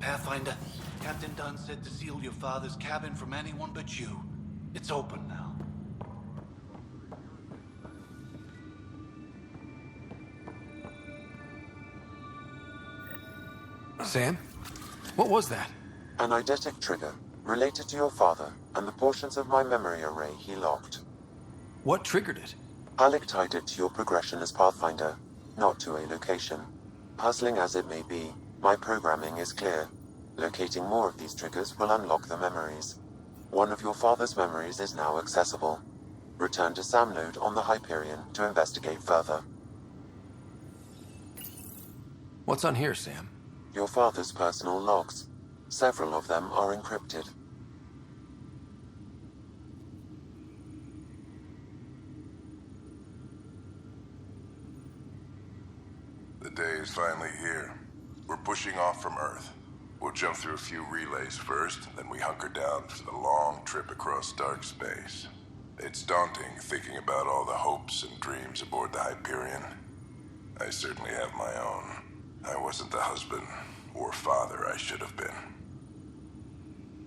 Pathfinder, Captain Dunn said to seal your father's cabin from anyone but you. It's open now. Sam? What was that? An eidetic trigger, related to your father, and the portions of my memory array he locked. What triggered it? Alec tied it to your progression as Pathfinder, not to a location. Puzzling as it may be, my programming is clear. Locating more of these triggers will unlock the memories. One of your father's memories is now accessible. Return to Sam Node on the Hyperion to investigate further. What's on here, Sam? Your father's personal logs. Several of them are encrypted. The day is finally here. We're pushing off from Earth. We'll jump through a few relays first, then we hunker down for the long trip across dark space. It's daunting thinking about all the hopes and dreams aboard the Hyperion. I certainly have my own. I wasn't the husband or father I should have been.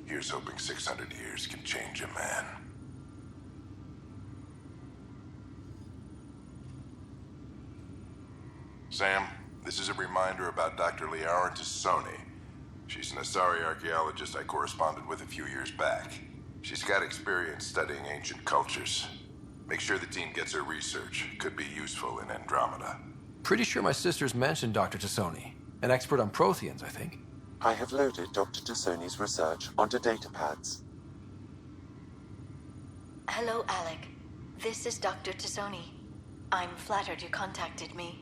Here's hoping 600 years can change a man. Sam, this is a reminder about Dr. Liara Tassoni. She's an Asari archaeologist I corresponded with a few years back. She's got experience studying ancient cultures. Make sure the team gets her research. Could be useful in Andromeda. Pretty sure my sister's mentioned Dr. Tassoni. An expert on Protheans, I think. I have loaded Dr. Tassoni's research onto datapads. Hello, Alec. This is Dr. Tassoni. I'm flattered you contacted me.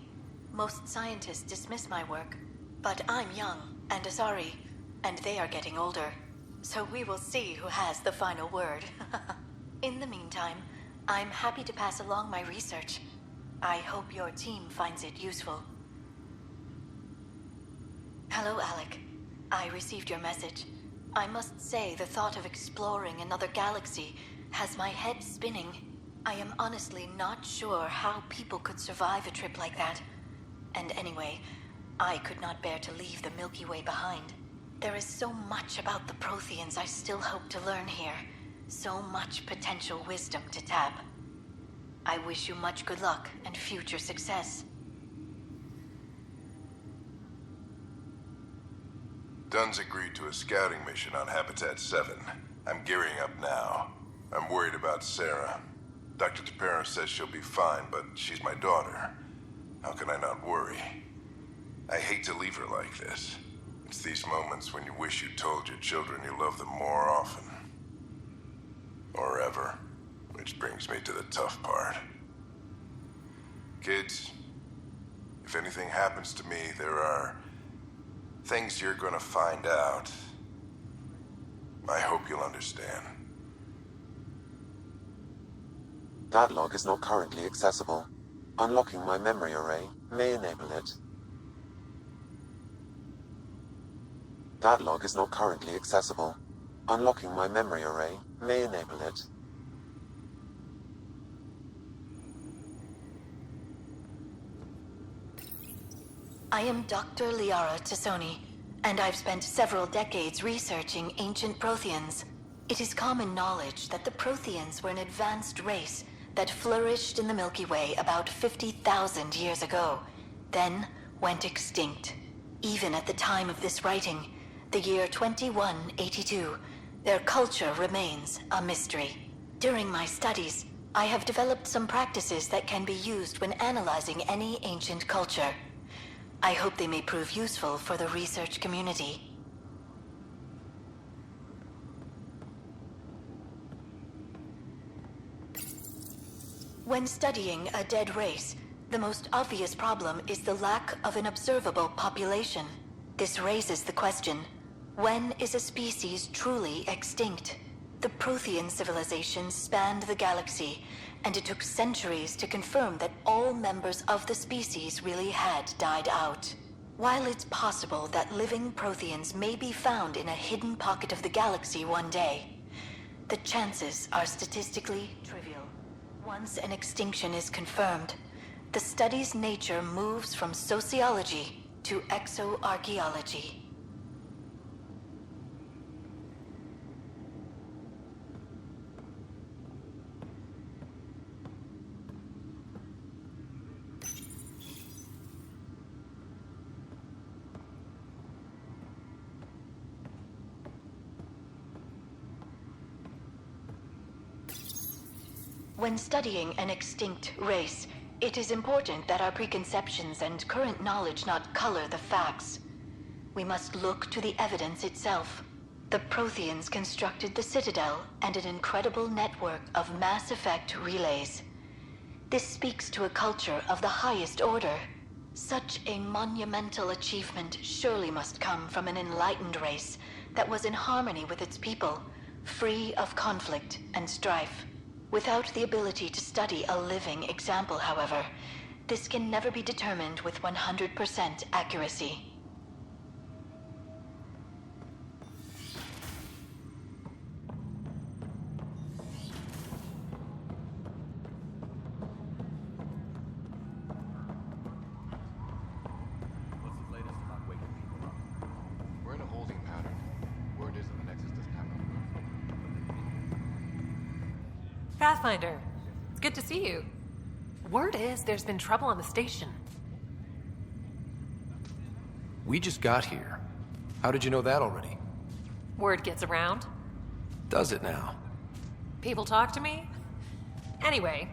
Most scientists dismiss my work, but I'm young and Asari, and they are getting older. So we will see who has the final word. In the meantime, I'm happy to pass along my research. I hope your team finds it useful. Hello, Alec. I received your message. I must say the thought of exploring another galaxy has my head spinning. I am honestly not sure how people could survive a trip like that. And anyway, I could not bear to leave the Milky Way behind. There is so much about the Protheans I still hope to learn here. So much potential wisdom to tap. I wish you much good luck and future success. Dunn's agreed to a scouting mission on Habitat 7. I'm gearing up now. I'm worried about Sarah. Dr. Tapera says she'll be fine, but she's my daughter. How can I not worry? I hate to leave her like this. It's these moments when you wish you told your children you love them more often. Or ever. Which brings me to the tough part. Kids, if anything happens to me, there are things you're gonna find out. I hope you'll understand. That log is not currently accessible. Unlocking my memory array may enable it. That log is not currently accessible. Unlocking my memory array may enable it. I am Dr. Liara Tassoni, and I've spent several decades researching ancient Protheans. It is common knowledge that the Protheans were an advanced race that flourished in the Milky Way about 50,000 years ago, then went extinct. Even at the time of this writing, the year 2182, their culture remains a mystery. During my studies, I have developed some practices that can be used when analyzing any ancient culture. I hope they may prove useful for the research community. When studying a dead race, the most obvious problem is the lack of an observable population. This raises the question, when is a species truly extinct? The Prothean civilization spanned the galaxy, and it took centuries to confirm that all members of the species really had died out. While it's possible that living Protheans may be found in a hidden pocket of the galaxy one day, the chances are statistically trivial. Once an extinction is confirmed, the study's nature moves from sociology to exoarchaeology. When studying an extinct race, it is important that our preconceptions and current knowledge not color the facts. We must look to the evidence itself. The Protheans constructed the Citadel and an incredible network of mass effect relays. This speaks to a culture of the highest order. Such a monumental achievement surely must come from an enlightened race that was in harmony with its people, free of conflict and strife. Without the ability to study a living example, however, this can never be determined with 100% accuracy. We're in a holding pattern. Word is that the Nexus doesn't have enough. Pathfinder, it's good to see you. Word is there's been trouble on the station. We just got here. How did you know that already? Word gets around. Does it now? People talk to me. Anyway,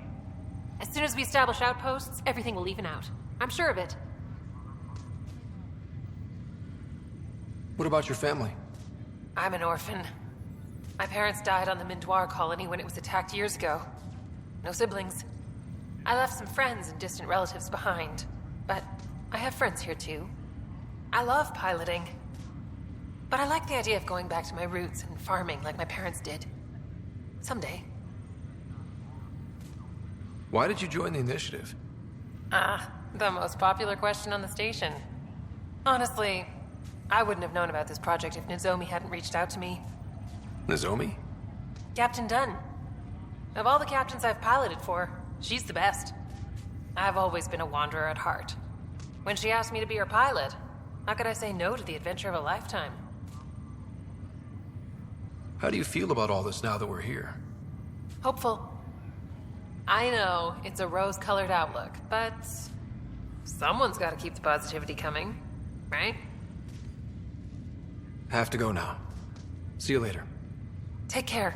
as soon as we establish outposts, everything will even out. I'm sure of it. What about your family? I'm an orphan. My parents died on the Mindoir colony when it was attacked years ago. No siblings. I left some friends and distant relatives behind, but I have friends here too. I love piloting, but I like the idea of going back to my roots and farming like my parents did. Someday. Why did you join the initiative? The most popular question on the station. Honestly, I wouldn't have known about this project if Nozomi hadn't reached out to me. Nozomi? Captain Dunn. Of all the captains I've piloted for, she's the best. I've always been a wanderer at heart. When she asked me to be her pilot, how could I say no to the adventure of a lifetime? How do you feel about all this now that we're here? Hopeful. I know it's a rose-colored outlook, but someone's got to keep the positivity coming, right? Have to go now. See you later. Take care.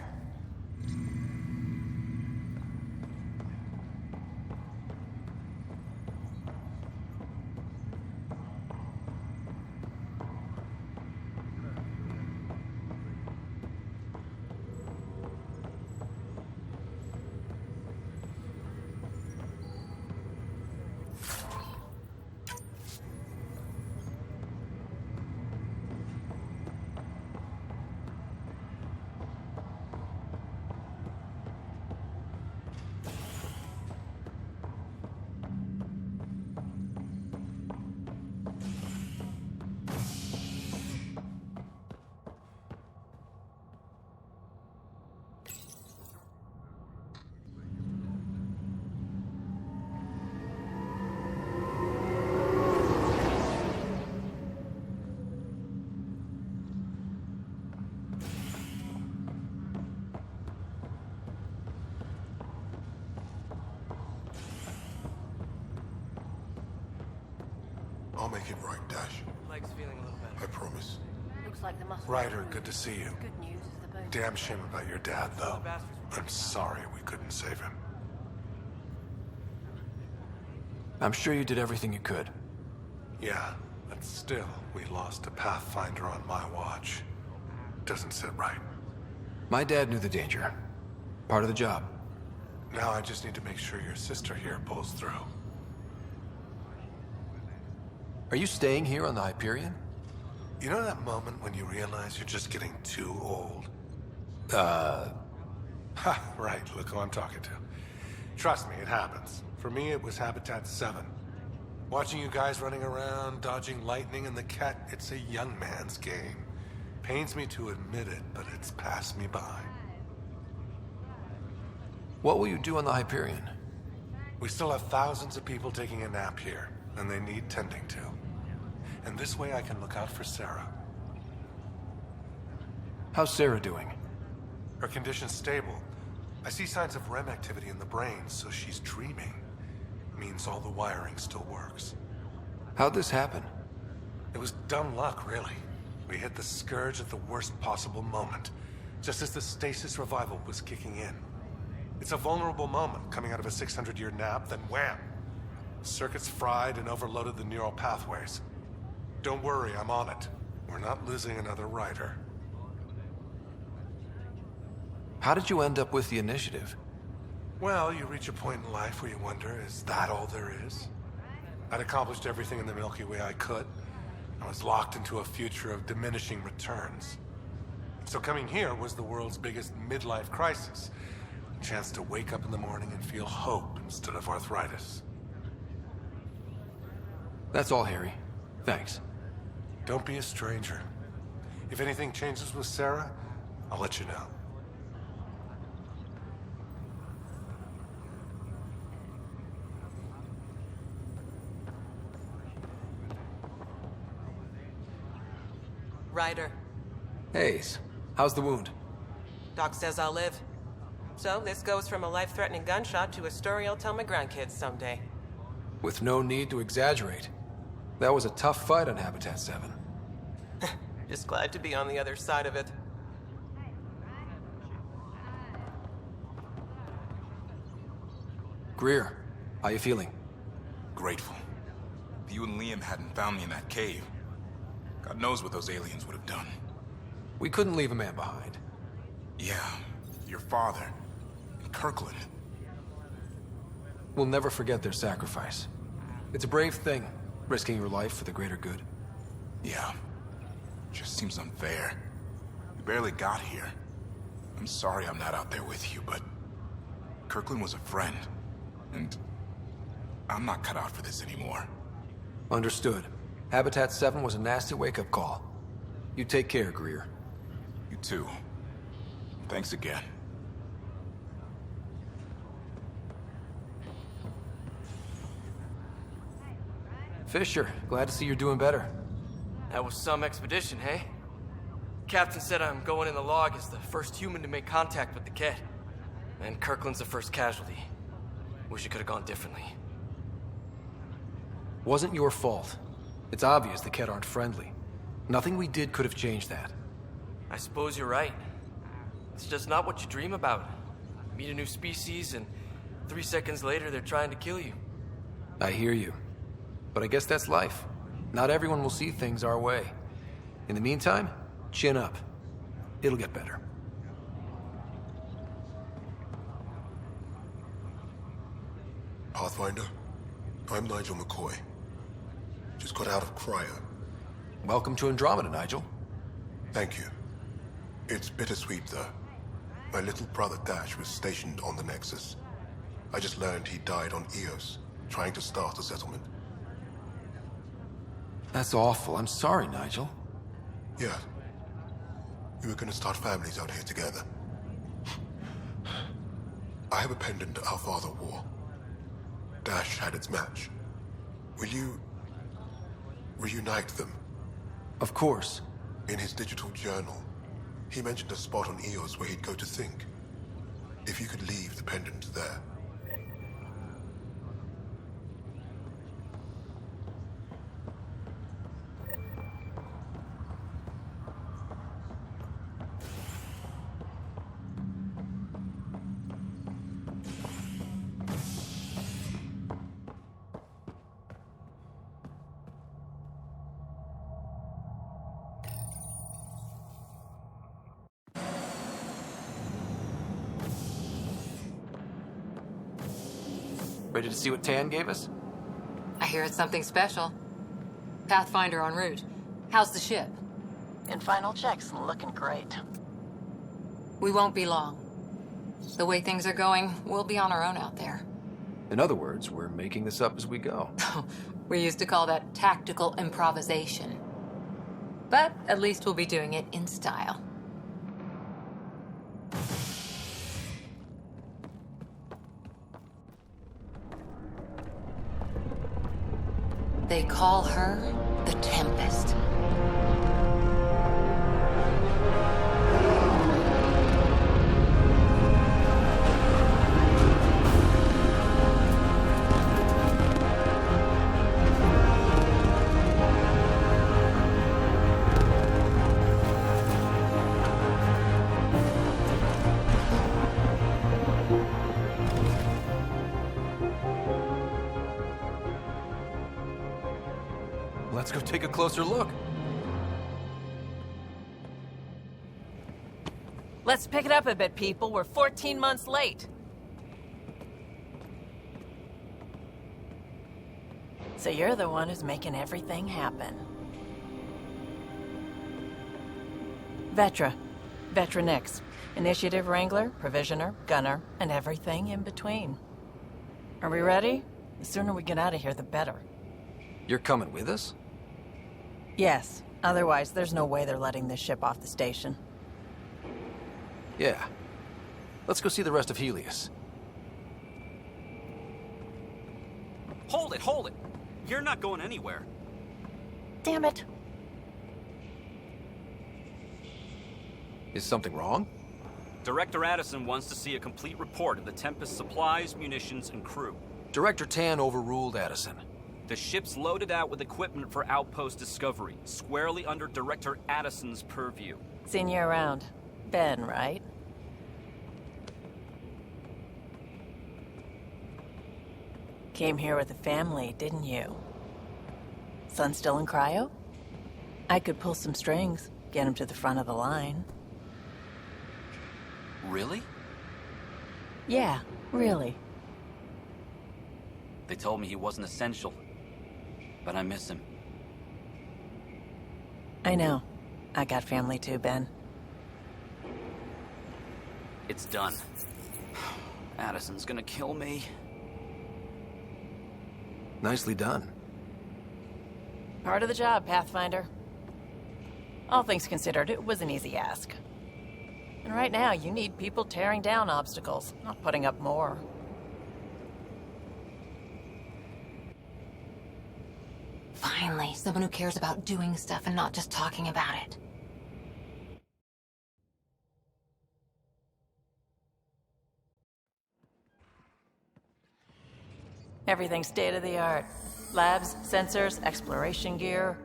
I'll make it right, Dash. Leg's feeling a little better. I promise. Looks like the muscle. Ryder, good to see you. Good news is the bone. Damn shame about your dad, though. I'm sorry we couldn't save him. I'm sure you did everything you could. Yeah, but still, we lost a Pathfinder on my watch. Doesn't sit right. My dad knew the danger. Part of the job. Now I just need to make sure your sister here pulls through. Are you staying here on the Hyperion? You know that moment when you realize you're just getting too old? Uh, Ha, right, look who I'm talking to. Trust me, it happens. For me, it was Habitat 7. Watching you guys running around, dodging lightning and the cat, it's a young man's game. Pains me to admit it, but it's passed me by. What will you do on the Hyperion? We still have thousands of people taking a nap here, and they need tending to. And this way I can look out for Sarah. How's Sarah doing? Her condition's stable. I see signs of REM activity in the brain, so she's dreaming. Means all the wiring still works. How'd this happen? It was dumb luck, really. We hit the Scourge at the worst possible moment, just as the stasis revival was kicking in. It's a vulnerable moment coming out of a 600-year nap, then wham! Circuits fried and overloaded the neural pathways. Don't worry, I'm on it. We're not losing another writer. How did you end up with the initiative? Well, you reach a point in life where you wonder, is that all there is? I'd accomplished everything in the Milky Way I could. I was locked into a future of diminishing returns. So coming here was the world's biggest midlife crisis. A chance to wake up in the morning and feel hope instead of arthritis. That's all, Harry. Thanks. Don't be a stranger. If anything changes with Sarah, I'll let you know. Ryder. Hayes, how's the wound? Doc says I'll live. So this goes from a life-threatening gunshot to a story I'll tell my grandkids someday. With no need to exaggerate. That was a tough fight on Habitat 7. Just glad to be on the other side of it. Greer, how you feeling? Grateful. If you and Liam hadn't found me in that cave, God knows what those aliens would have done. We couldn't leave a man behind. Yeah, your father, and Kirkland. We'll never forget their sacrifice. It's a brave thing, risking your life for the greater good. Yeah, just seems unfair. We barely got here. I'm sorry I'm not out there with you, but Kirkland was a friend, and I'm not cut out for this anymore. Understood. Habitat 7 was a nasty wake-up call. You take care, Greer. You too. Thanks again. Fisher, glad to see you're doing better. That was some expedition, hey? Captain said I'm going in the log as the first human to make contact with the kid. And Kirkland's the first casualty. Wish it could have gone differently. Wasn't your fault. It's obvious the Kett aren't friendly. Nothing we did could have changed that. I suppose you're right. It's just not what you dream about. Meet a new species and 3 seconds later they're trying to kill you. I hear you. But I guess that's life. Not everyone will see things our way. In the meantime, chin up. It'll get better. Pathfinder, I'm Nigel McCoy. Just got out of cryo. Welcome to Andromeda, Nigel. Thank you. It's bittersweet, though. My little brother Dash was stationed on the Nexus. I just learned he died on Eos, trying to start a settlement. That's awful. I'm sorry, Nigel. Yeah. We were gonna start families out here together. I have a pendant our father wore. Dash had its match. Will you reunite them? Of course. In his digital journal, he mentioned a spot on Eos where he'd go to think. If you could leave the pendant there. Ready to see what Tan gave us? I hear it's something special. Pathfinder en route. How's the ship? In final checks, looking great. We won't be long. The way things are going, we'll be on our own out there. In other words, we're making this up as we go. We used to call that tactical improvisation. But at least we'll be doing it in style. They call her the Tempest. let's go take a closer look. Let's pick it up a bit, people. We're 14 months late. So you're the one who's making everything happen. Vetra. Vetronix. Initiative Wrangler, Provisioner, Gunner, and everything in between. Are we ready? The sooner we get out of here, the better. You're coming with us? Yes. Otherwise, there's no way they're letting this ship off the station. Yeah. Let's go see the rest of Helios. Hold it, hold it! You're not going anywhere. Damn it. Is something wrong? Director Addison wants to see a complete report of the Tempest's supplies, munitions, and crew. Director Tan overruled Addison. The ship's loaded out with equipment for outpost discovery, squarely under Director Addison's purview. Seen you around. Ben, right? Came here with a family, didn't you? Son still in cryo? I could pull some strings, get him to the front of the line. Really? Yeah, really. They told me he wasn't essential, but I miss him. I know. I got family too, Ben. It's done. Addison's gonna kill me. Nicely done. Part of the job, Pathfinder. All things considered, it was an easy ask. And right now, you need people tearing down obstacles, not putting up more. Finally, someone who cares about doing stuff and not just talking about it. Everything's state-of-the-art. Labs, sensors, exploration gear.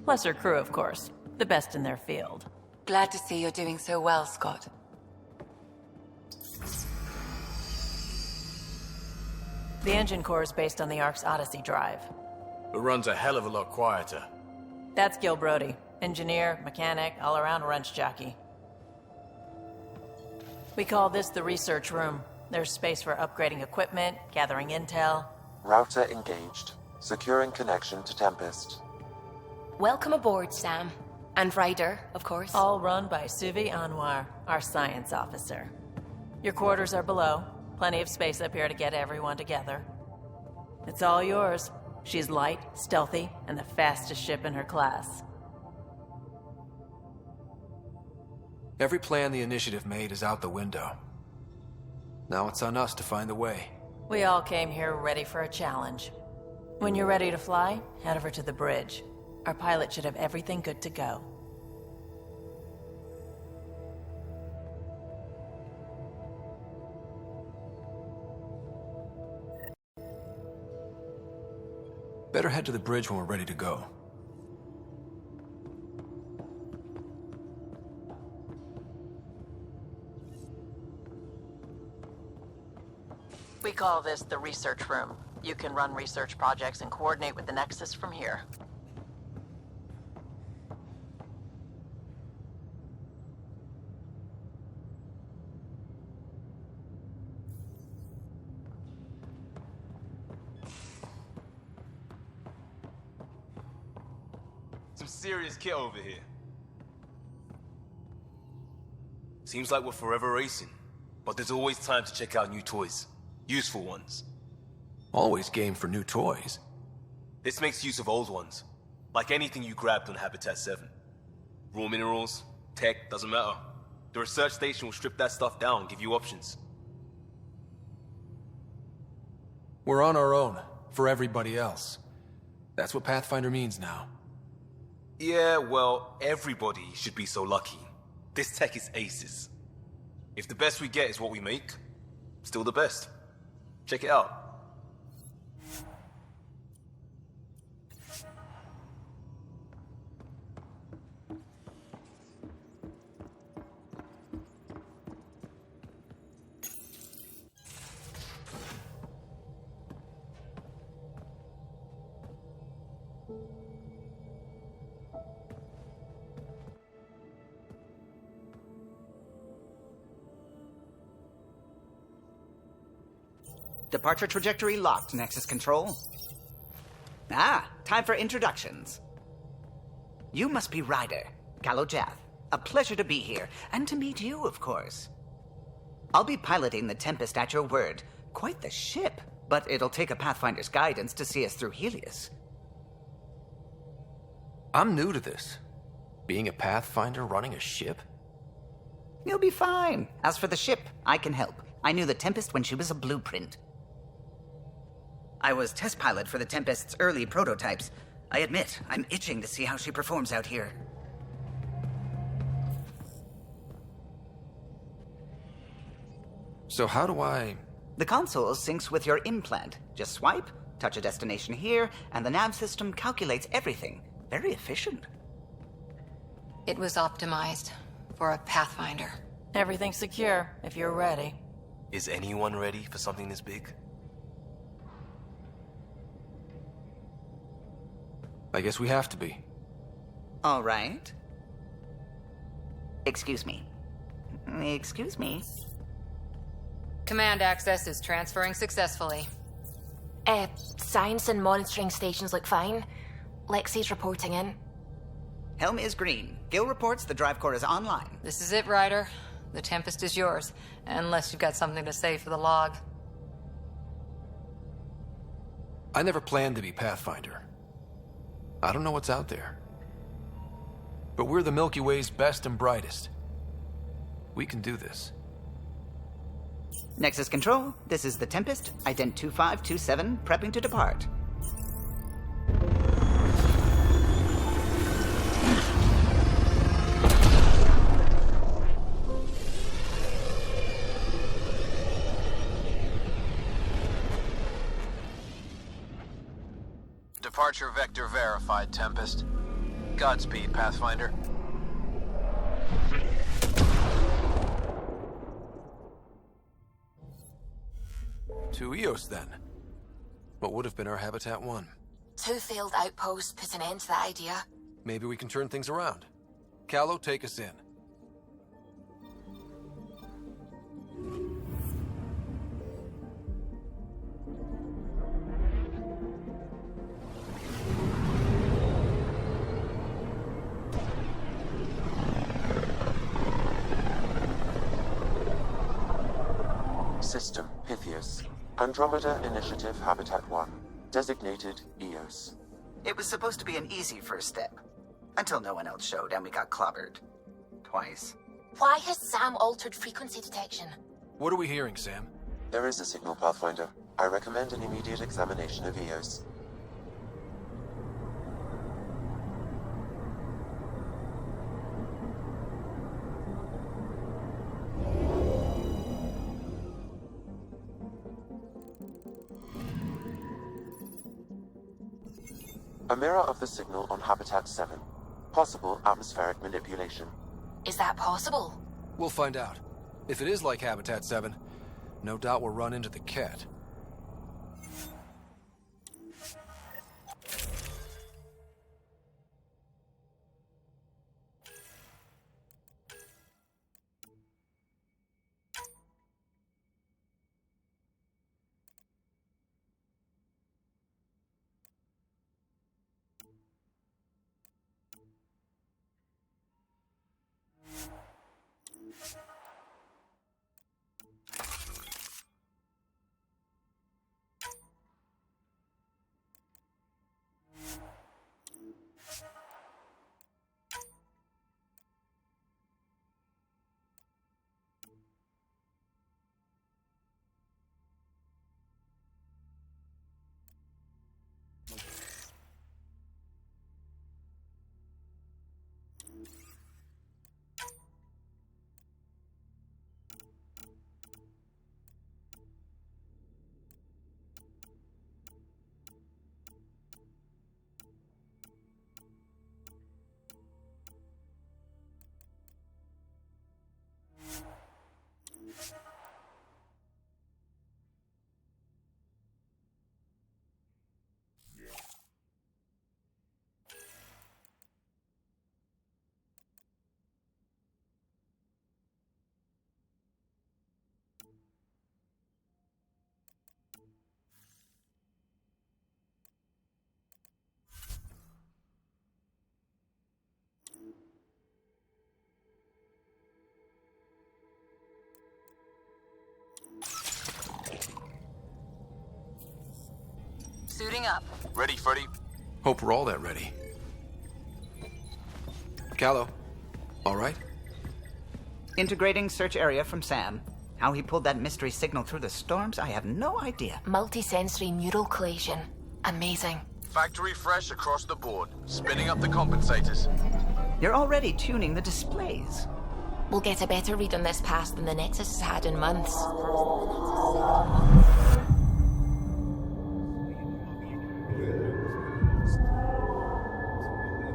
Lesser crew, of course. The best in their field. Glad to see you're doing so well, Scott. The engine core is based on the Ark's Odyssey drive. It runs a hell of a lot quieter. That's Gil Brody. Engineer, mechanic, all-around wrench jockey. We call this the research room. There's space for upgrading equipment, gathering intel. Router engaged. Securing connection to Tempest. Welcome aboard, Sam. And Ryder, of course. All run by Suvi Anwar, our science officer. Your quarters are below. Plenty of space up here to get everyone together. It's all yours. She's light, stealthy, and the fastest ship in her class. Every plan the Initiative made is out the window. Now it's on us to find the way. We all came here ready for a challenge. When you're ready to fly, head over to the bridge. Our pilot should have everything good to go. Better head to the bridge when we're ready to go. We call this the research room. You can run research projects and coordinate with the Nexus from here. Some serious kit over here. Seems like we're forever racing, but there's always time to check out new toys. Useful ones. Always game for new toys. This makes use of old ones, like anything you grabbed on Habitat 7. Raw minerals, tech, doesn't matter. The research station will strip that stuff down and give you options. We're on our own, for everybody else. That's what Pathfinder means now. Yeah, well, everybody should be so lucky. This tech is aces. If the best we get is what we make, still the best. Check it out. Departure trajectory locked, Nexus Control. Ah, time for introductions. You must be Ryder, Kalojath. A pleasure to be here, and to meet you, of course. I'll be piloting the Tempest at your word. Quite the ship, but it'll take a Pathfinder's guidance to see us through Helios. I'm new to this. Being a Pathfinder running a ship? You'll be fine. As for the ship, I can help. I knew the Tempest when she was a blueprint. I was test pilot for the Tempest's early prototypes. I admit, I'm itching to see how she performs out here. So how do I... The console syncs with your implant. Just swipe, touch a destination here, and the nav system calculates everything. Very efficient. It was optimized for a Pathfinder. Everything's secure, if you're ready. Is anyone ready for something this big? I guess we have to be. All right. Excuse me. Excuse me. Command access is transferring successfully. Science and monitoring stations look fine. Lexi's reporting in. Helm is green. Gil reports the drive core is online. This is it, Ryder. The Tempest is yours, unless you've got something to say for the log. I never planned to be Pathfinder. I don't know what's out there. But we're the Milky Way's best and brightest. We can do this. Nexus Control, this is the Tempest, ident 2527, prepping to depart. Departure vector verified, Tempest. Godspeed, Pathfinder. To Eos, then. What would have been our Habitat 1? 2 failed outposts put an end to that idea. Maybe we can turn things around. Calo, take us in. System, Pythias. Andromeda Initiative Habitat 1. Designated Eos. It was supposed to be an easy first step. Until no one else showed and we got clobbered. Twice. Why has Sam altered frequency detection? What are we hearing, Sam? There is a signal, Pathfinder. I recommend an immediate examination of Eos. A mirror of the signal on Habitat 7. Possible atmospheric manipulation. Is that possible? We'll find out. If it is like Habitat 7, no doubt we'll run into the cat. Suiting up. Ready, Freddy? Hope we're all that ready. Callow, all right? Integrating search area from Sam. How he pulled that mystery signal through the storms, I have no idea. Multisensory neural collation. Amazing. Factory fresh across the board. Spinning up the compensators. You're already tuning the displays. We'll get a better read on this pass than the Nexus has had in months.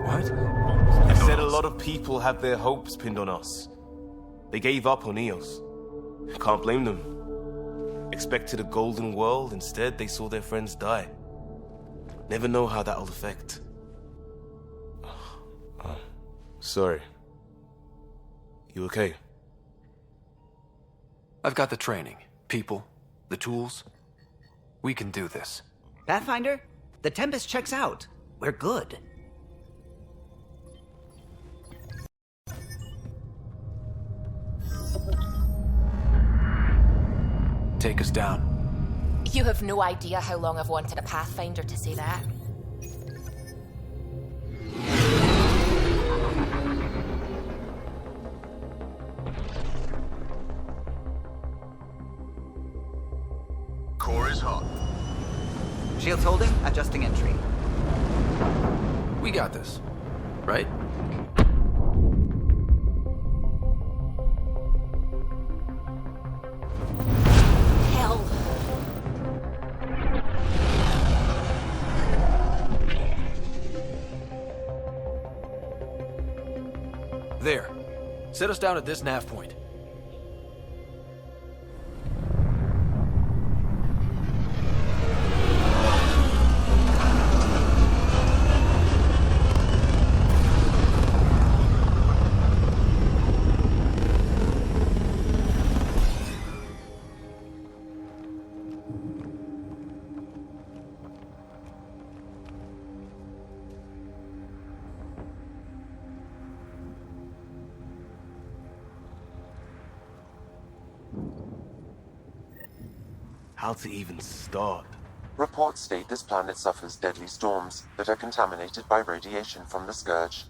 What? You said a lot of people have their hopes pinned on us. They gave up on Eos. Can't blame them. Expected a golden world, instead they saw their friends die. Never know how that'll affect. Sorry. You okay? I've got the training, people, the tools. We can do this. Pathfinder, the Tempest checks out. We're good. Take us down. You have no idea how long I've wanted a Pathfinder to say that. Core is hot. Shields holding, adjusting entry. We got this, right? Hell. There. Set us down at this nav point. How to even start? Reports state this planet suffers deadly storms that are contaminated by radiation from the Scourge.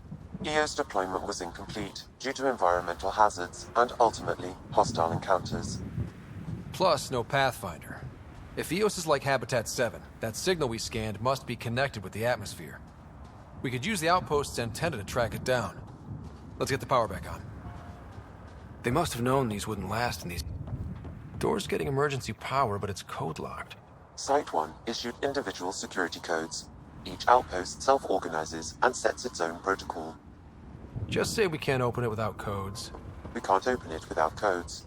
EO's deployment was incomplete due to environmental hazards and, ultimately, hostile encounters. Plus, no Pathfinder. If Eos is like Habitat 7, that signal we scanned must be connected with the atmosphere. We could use the outpost's antenna to track it down. Let's get the power back on. They must have known these wouldn't last in these... Door's getting emergency power, but it's code-locked. Site 1 issued individual security codes. Each outpost self-organizes and sets its own protocol. Just say we can't open it without codes. We can't open it without codes.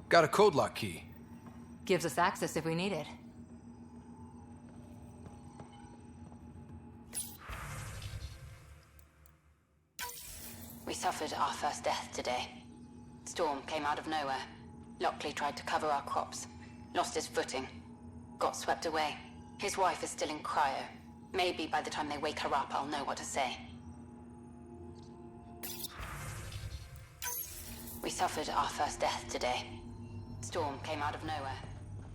Got a code lock key. Gives us access if we need it. We suffered our first death today. Storm came out of nowhere. Lockley tried to cover our crops. Lost his footing. Got swept away. His wife is still in cryo. Maybe by the time they wake her up, I'll know what to say. We suffered our first death today. Storm came out of nowhere.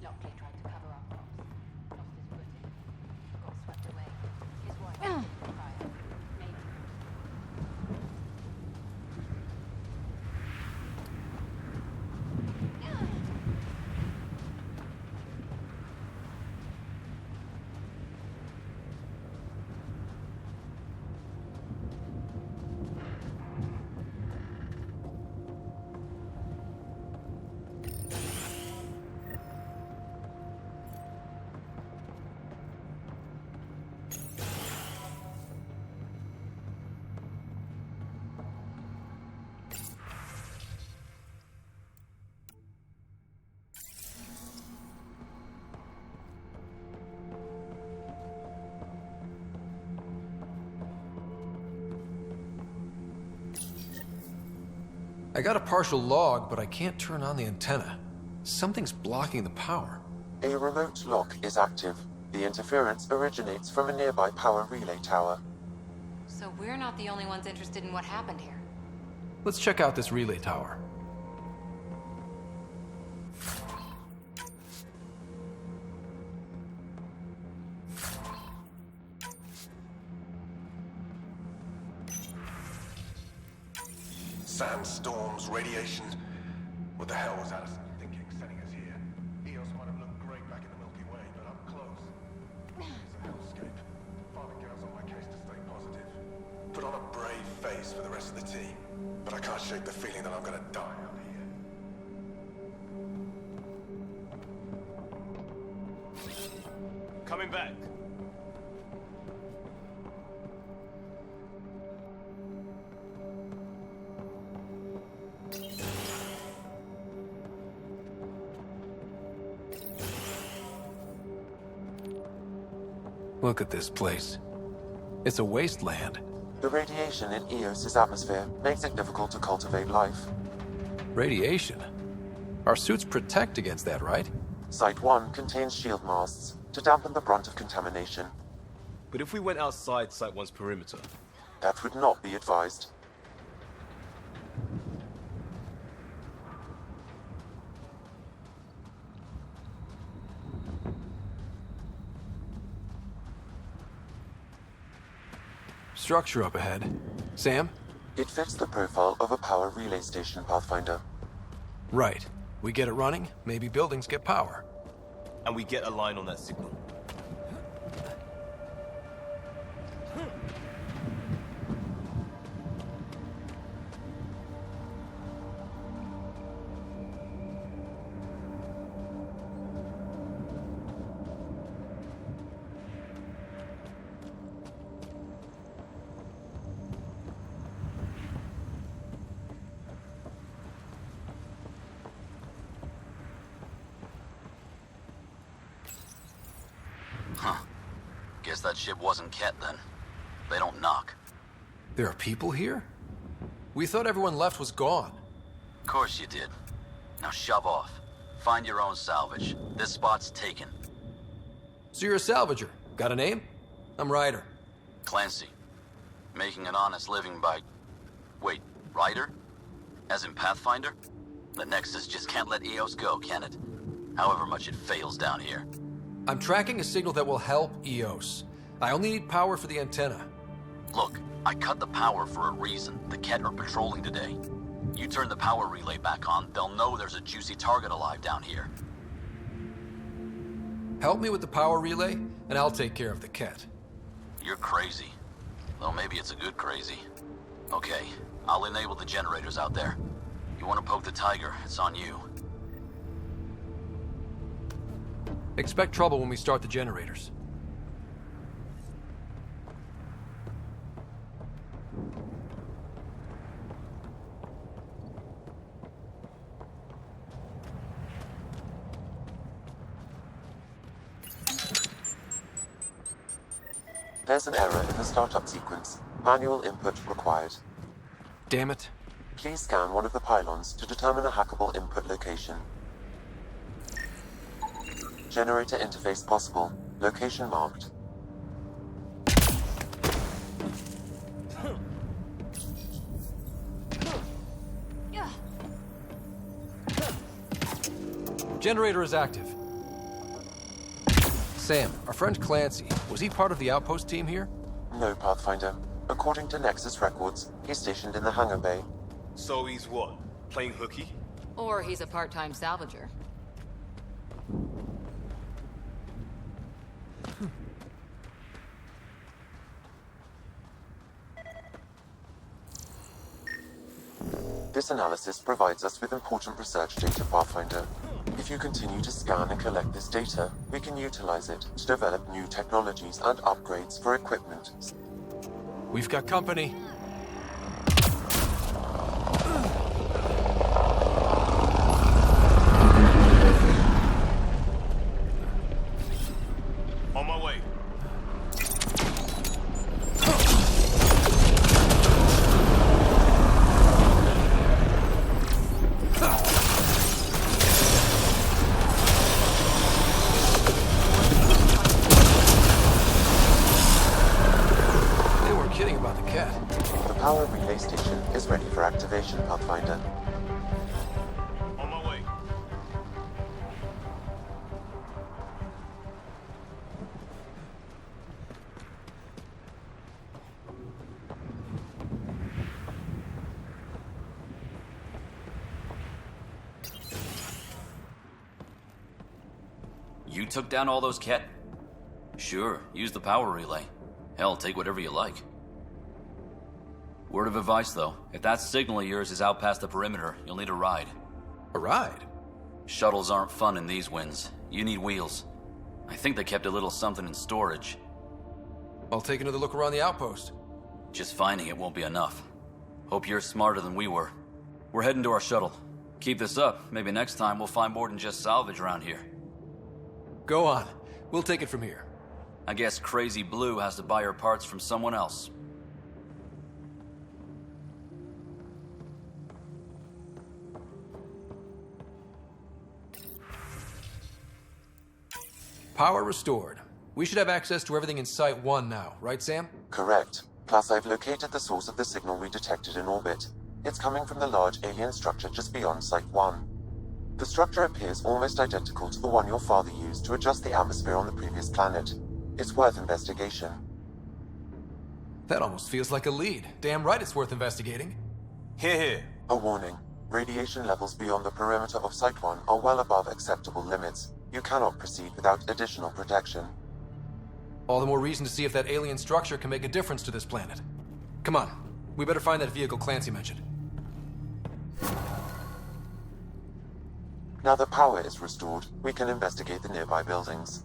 Lockley tried to cover our crops. Lost his footing. Got swept away. His wife is still in cryo. Maybe... I got a partial log, but I can't turn on the antenna. Something's blocking the power. A remote lock is active. The interference originates from a nearby power relay tower. So we're not the only ones interested in what happened here. Let's check out this relay tower. Sandstorms, radiation. What the hell was Addison thinking sending us here? Eos might have looked great back in the Milky Way, but up close. It's a hellscape. Father Gal's on my case to stay positive. Put on a brave face for the rest of the team, but I can't shake the feeling that I'm gonna die out here. Coming back. Look at this place. It's a wasteland. The radiation in Eos's atmosphere makes it difficult to cultivate life. Radiation? Our suits protect against that, right? Site 1 contains shield masts to dampen the brunt of contamination. But if we went outside Site 1's perimeter? That would not be advised. Structure up ahead. Sam? It fits the profile of a power relay station, Pathfinder. Right. We get it running, maybe buildings get power. And we get a line on that signal. Guess that ship wasn't Ket then. They don't knock. There are people here? We thought everyone left was gone. Of course you did. Now shove off. Find your own salvage. This spot's taken. So you're a salvager. Got a name? I'm Ryder. Clancy. Making an honest living by... Wait, Ryder? As in Pathfinder? The Nexus just can't let Eos go, can it? However much it fails down here. I'm tracking a signal that will help Eos. I only need power for the antenna. Look, I cut the power for a reason. The Ket are patrolling today. You turn the power relay back on, they'll know there's a juicy target alive down here. Help me with the power relay, and I'll take care of the Ket. You're crazy. Though maybe it's a good crazy. Okay, I'll enable the generators out there. You want to poke the tiger, it's on you. Expect trouble when we start the generators. There's an error in the startup sequence. Manual input required. Damn it. Please scan one of the pylons to determine a hackable input location. Generator interface possible. Location marked. Generator is active. Sam, our friend Clancy, was he part of the outpost team here? No, Pathfinder. According to Nexus records, he's stationed in the hangar bay. So he's what? Playing hooky? Or he's a part-time salvager. This analysis provides us with important research data, Pathfinder. If you continue to scan and collect this data, we can utilize it to develop new technologies and upgrades for equipment. We've got company. On my way. power relay station is ready for activation, Pathfinder. On my way. You took down all those Ket? Sure, use the power relay. Hell, take whatever you like. Word of advice, though. If that signal of yours is out past the perimeter, you'll need a ride. A ride? Shuttles aren't fun in these winds. You need wheels. I think they kept a little something in storage. I'll take another look around the outpost. Just finding it won't be enough. Hope you're smarter than we were. We're heading to our shuttle. Keep this up. Maybe next time we'll find more than just salvage around here. Go on. We'll take it from here. I guess Crazy Blue has to buy her parts from someone else. Power restored. We should have access to everything in Site 1 now, right, Sam? Correct. Plus, I've located the source of the signal we detected in orbit. It's coming from the large alien structure just beyond Site 1. The structure appears almost identical to the one your father used to adjust the atmosphere on the previous planet. It's worth investigation. That almost feels like a lead. Damn right it's worth investigating. Here. A warning. Radiation levels beyond the perimeter of Site 1 are well above acceptable limits. You cannot proceed without additional protection. All the more reason to see if that alien structure can make a difference to this planet. Come on. We better find that vehicle Clancy mentioned. Now the power is restored, we can investigate the nearby buildings.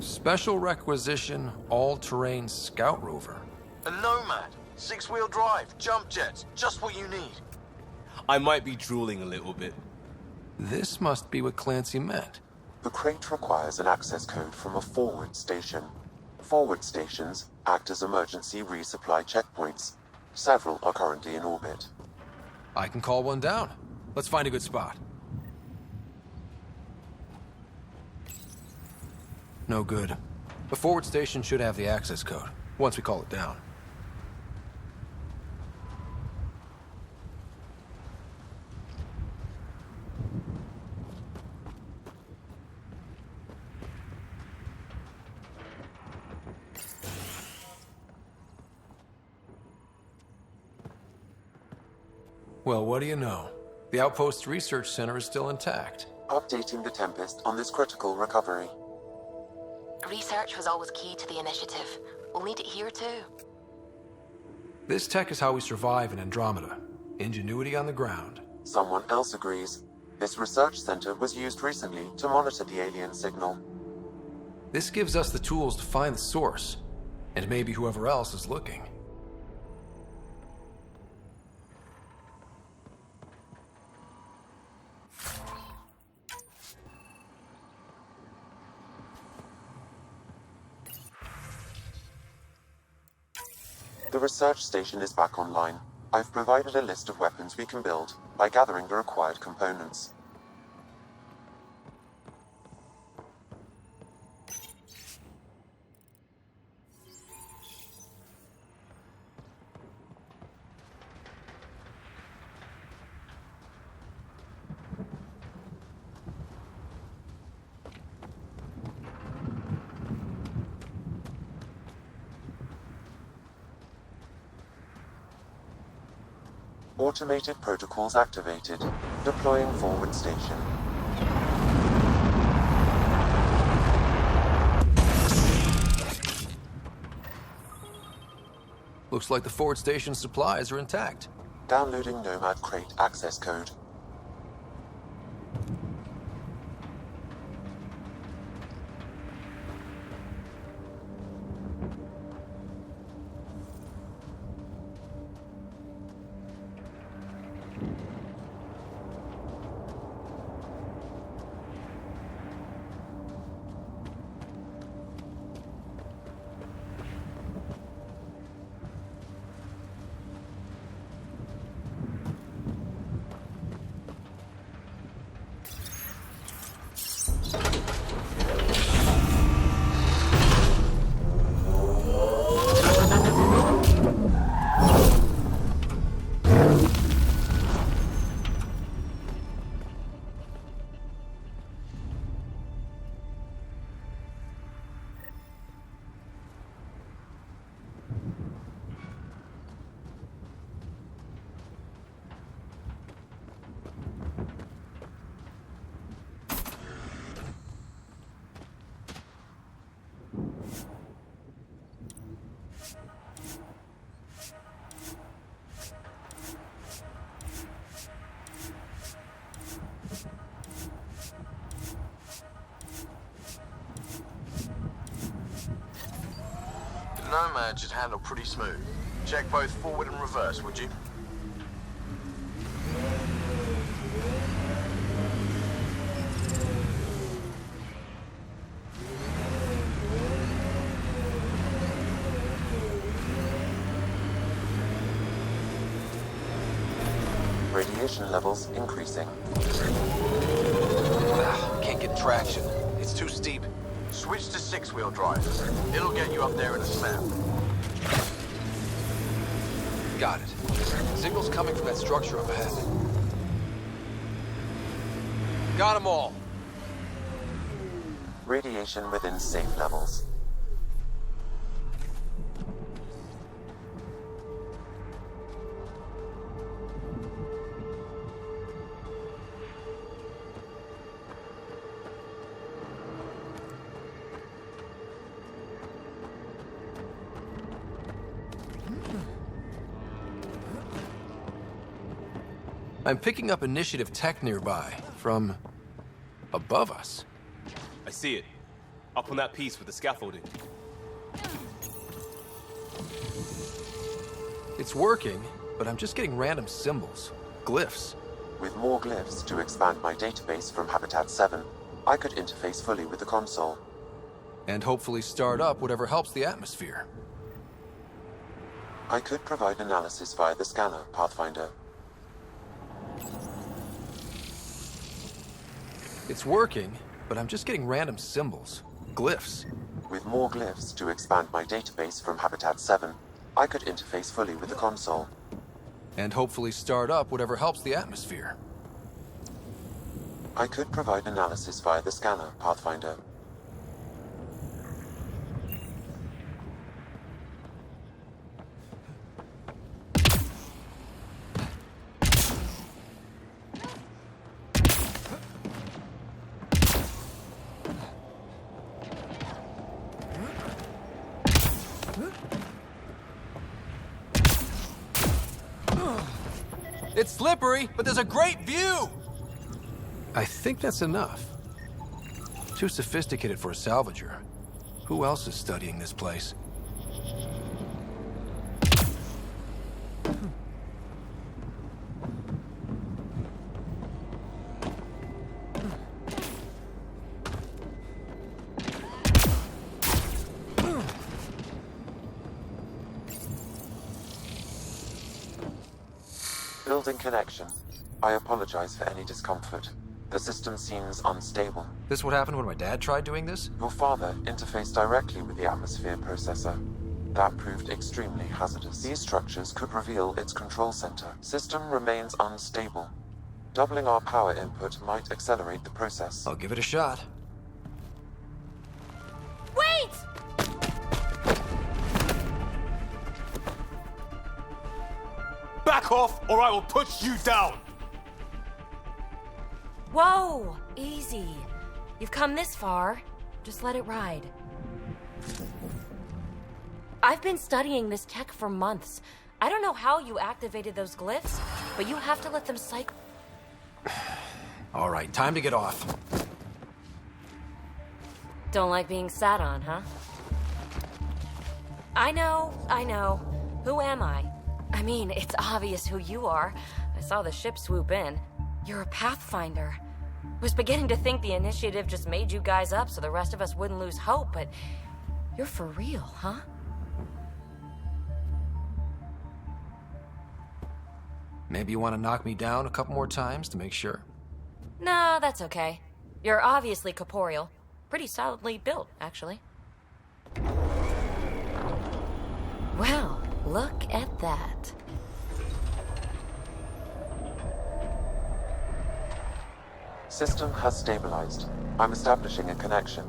Special requisition, all-terrain scout rover. A Nomad. 6-wheel drive, jump jets, just what you need. I might be drooling a little bit. This must be what Clancy meant. The crate requires an access code from a forward station. Forward stations act as emergency resupply checkpoints. Several are currently in orbit. I can call one down. Let's find a good spot. No good. The forward station should have the access code, once we call it down. Well, what do you know? The Outpost's research center is still intact. Updating the Tempest on this critical recovery. Research was always key to the initiative. We'll need it here too. This tech is how we survive in Andromeda. Ingenuity on the ground. Someone else agrees. This research center was used recently to monitor the alien signal. This gives us the tools to find the source, and maybe whoever else is looking. The research station is back online. I've provided a list of weapons we can build by gathering the required components. Automated protocols activated. Deploying forward station. Looks like the forward station supplies are intact. Downloading Nomad Crate access code. Nomad should handle pretty smooth. Check both forward and reverse, would you? Radiation levels increasing. Can't get traction. It's too steep. Switch to six-wheel drive. It'll get you up there in a snap. Got it. Signal's coming from that structure up ahead. Got them all. Radiation within safe levels. I'm picking up initiative tech nearby, from above us. I see it. Up on that piece with the scaffolding. It's working, but I'm just getting random symbols, glyphs. With more glyphs to expand my database from Habitat 7, I could interface fully with the console. And hopefully start up whatever helps the atmosphere. I could provide analysis via the scanner, Pathfinder. It's working, but I'm just getting random symbols, glyphs. With more glyphs to expand my database from Habitat 7, I could interface fully with the console. And hopefully start up whatever helps the atmosphere. I could provide analysis via the scanner, Pathfinder. It's slippery, but there's a great view! I think that's enough. Too sophisticated for a salvager. Who else is studying this place? Building connection. I apologize for any discomfort. The system seems unstable. This what happened when my dad tried doing this? Your father interfaced directly with the atmosphere processor. That proved extremely hazardous. These structures could reveal its control center. System remains unstable. Doubling our power input might accelerate the process. I'll give it a shot. Wait! Back off, or I will put you down! Whoa! Easy. You've come this far. Just let it ride. I've been studying this tech for months. I don't know how you activated those glyphs, but you have to let them cycle. All right, time to get off. Don't like being sat on, huh? I know. Who am I? I mean, it's obvious who you are. I saw the ship swoop in. You're a Pathfinder. Was beginning to think the initiative just made you guys up so the rest of us wouldn't lose hope, but you're for real, huh? Maybe you want to knock me down a couple more times to make sure? No, that's okay. You're obviously corporeal. Pretty solidly built, actually. Well, look at that. System has stabilized. I'm establishing a connection.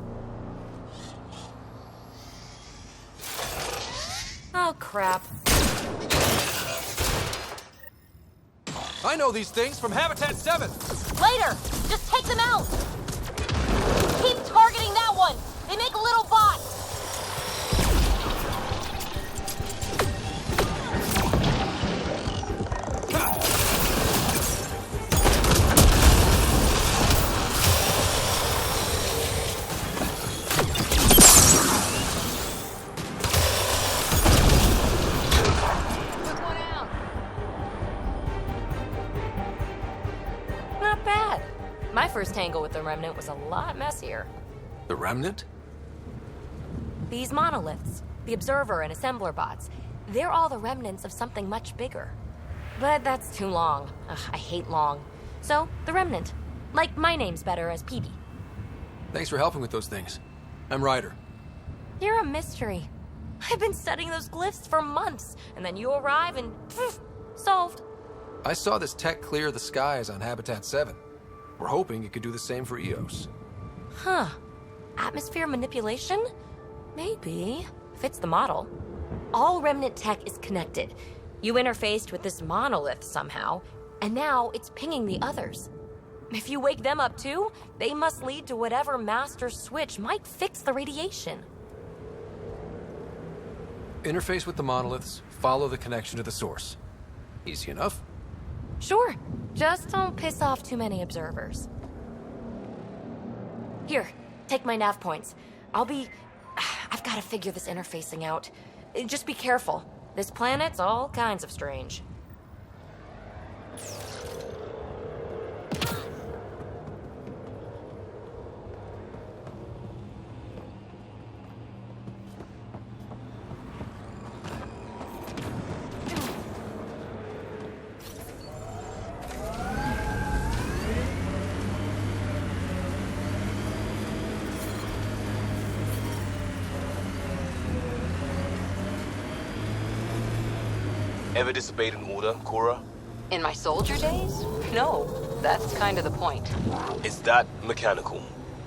Oh, crap. I know these things from Habitat 7! Later! Just take them out! Keep targeting that one! They make little bots! Not bad. My first tangle with the Remnant was a lot messier. The Remnant? These monoliths, the Observer and Assembler bots, they're all the remnants of something much bigger. But that's too long. Ugh, I hate long. So, the Remnant. Like, my name's better as PB. Thanks for helping with those things. I'm Ryder. You're a mystery. I've been studying those glyphs for months, and then you arrive and pff, solved. I saw this tech clear the skies on Habitat 7. We're hoping it could do the same for EOS. Huh. Atmosphere manipulation? Maybe. Fits the model. All Remnant tech is connected. You interfaced with this monolith somehow, and now it's pinging the others. If you wake them up too, they must lead to whatever master switch might fix the radiation. Interface with the monoliths, follow the connection to the source. Easy enough. Sure. Just don't piss off too many observers. Here, take my nav points. I've got to figure this interfacing out. Just be careful. This planet's all kinds of strange. Ever disobeyed an order, Cora? In my soldier days? No, that's kind of the point. Is that mechanical?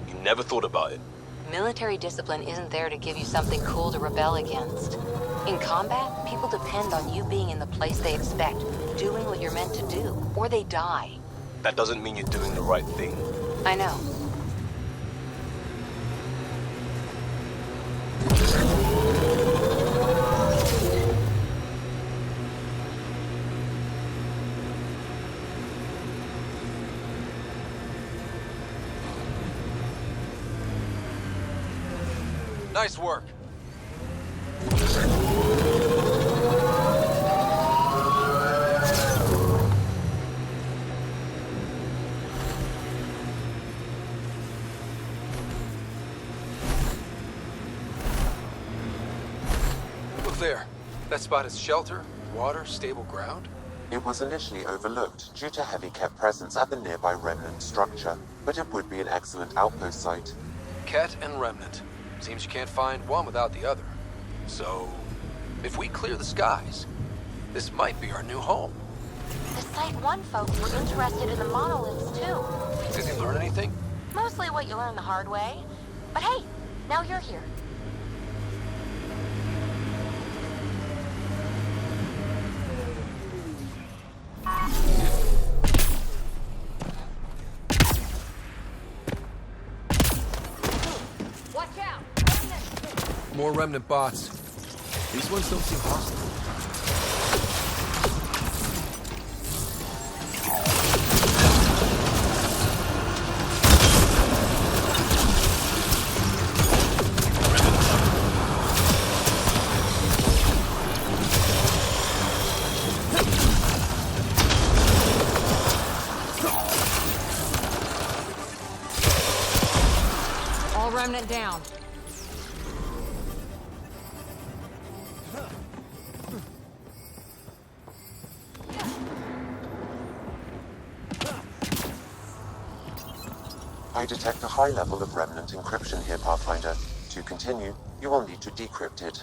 You never thought about it? Military discipline isn't there to give you something cool to rebel against. In combat, people depend on you being in the place they expect, doing what you're meant to do, or they die. That doesn't mean you're doing the right thing. I know. Nice work. Look there. That spot is shelter, water, stable ground. It was initially overlooked due to heavy Ket presence at the nearby Remnant structure, but it would be an excellent outpost site. Ket and Remnant. Seems you can't find one without the other. So, if we clear the skies, this might be our new home. The Site 1 folks were interested in the monoliths, too. Did you learn anything? Mostly what you learn the hard way. But hey, now you're here. Watch out! More Remnant bots. These ones don't seem hostile. All Remnant down. I detect a high level of Remnant encryption here, Pathfinder. To continue, you will need to decrypt it.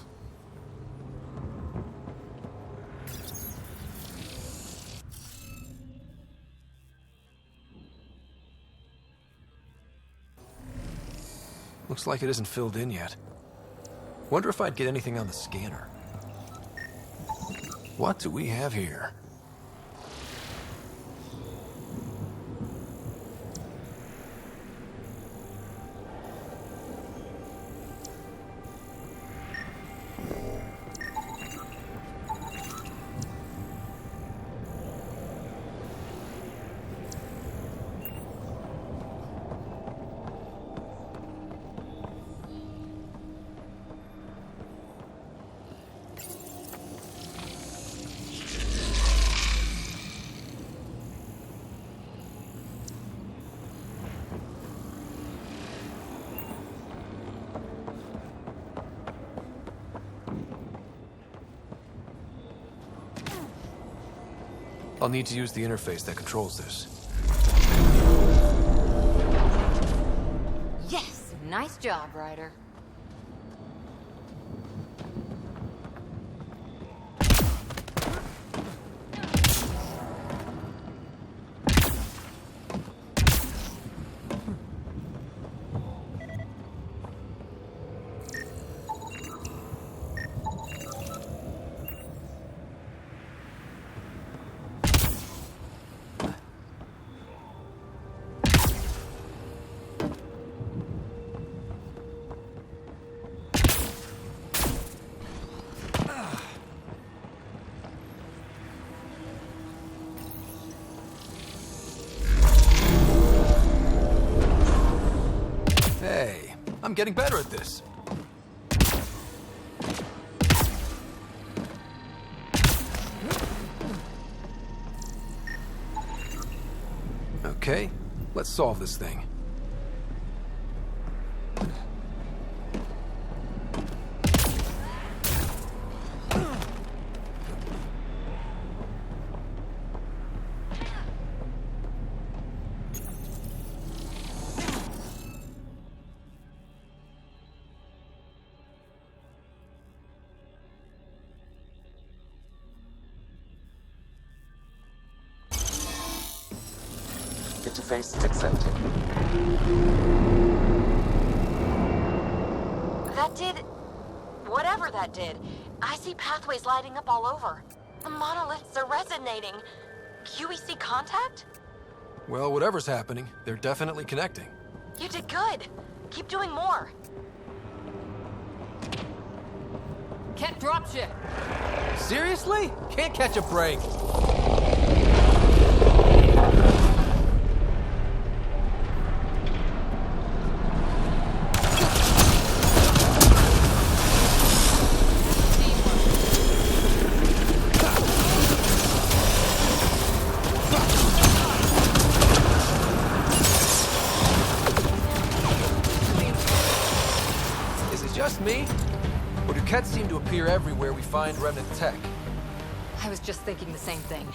Looks like it isn't filled in yet. Wonder if I'd get anything on the scanner. What do we have here? I'll need to use the interface that controls this. Yes! Nice job, Ryder. Hey, I'm getting better at this. Okay, let's solve this thing. Interface accepted. That did... whatever that did. I see pathways lighting up all over. The monoliths are resonating. QEC contact? Well, whatever's happening, they're definitely connecting. You did good. Keep doing more. Can't drop shit. Seriously? Can't catch a break. Is it just me? Or do Kets seem to appear everywhere we find Remnant tech? I was just thinking the same thing.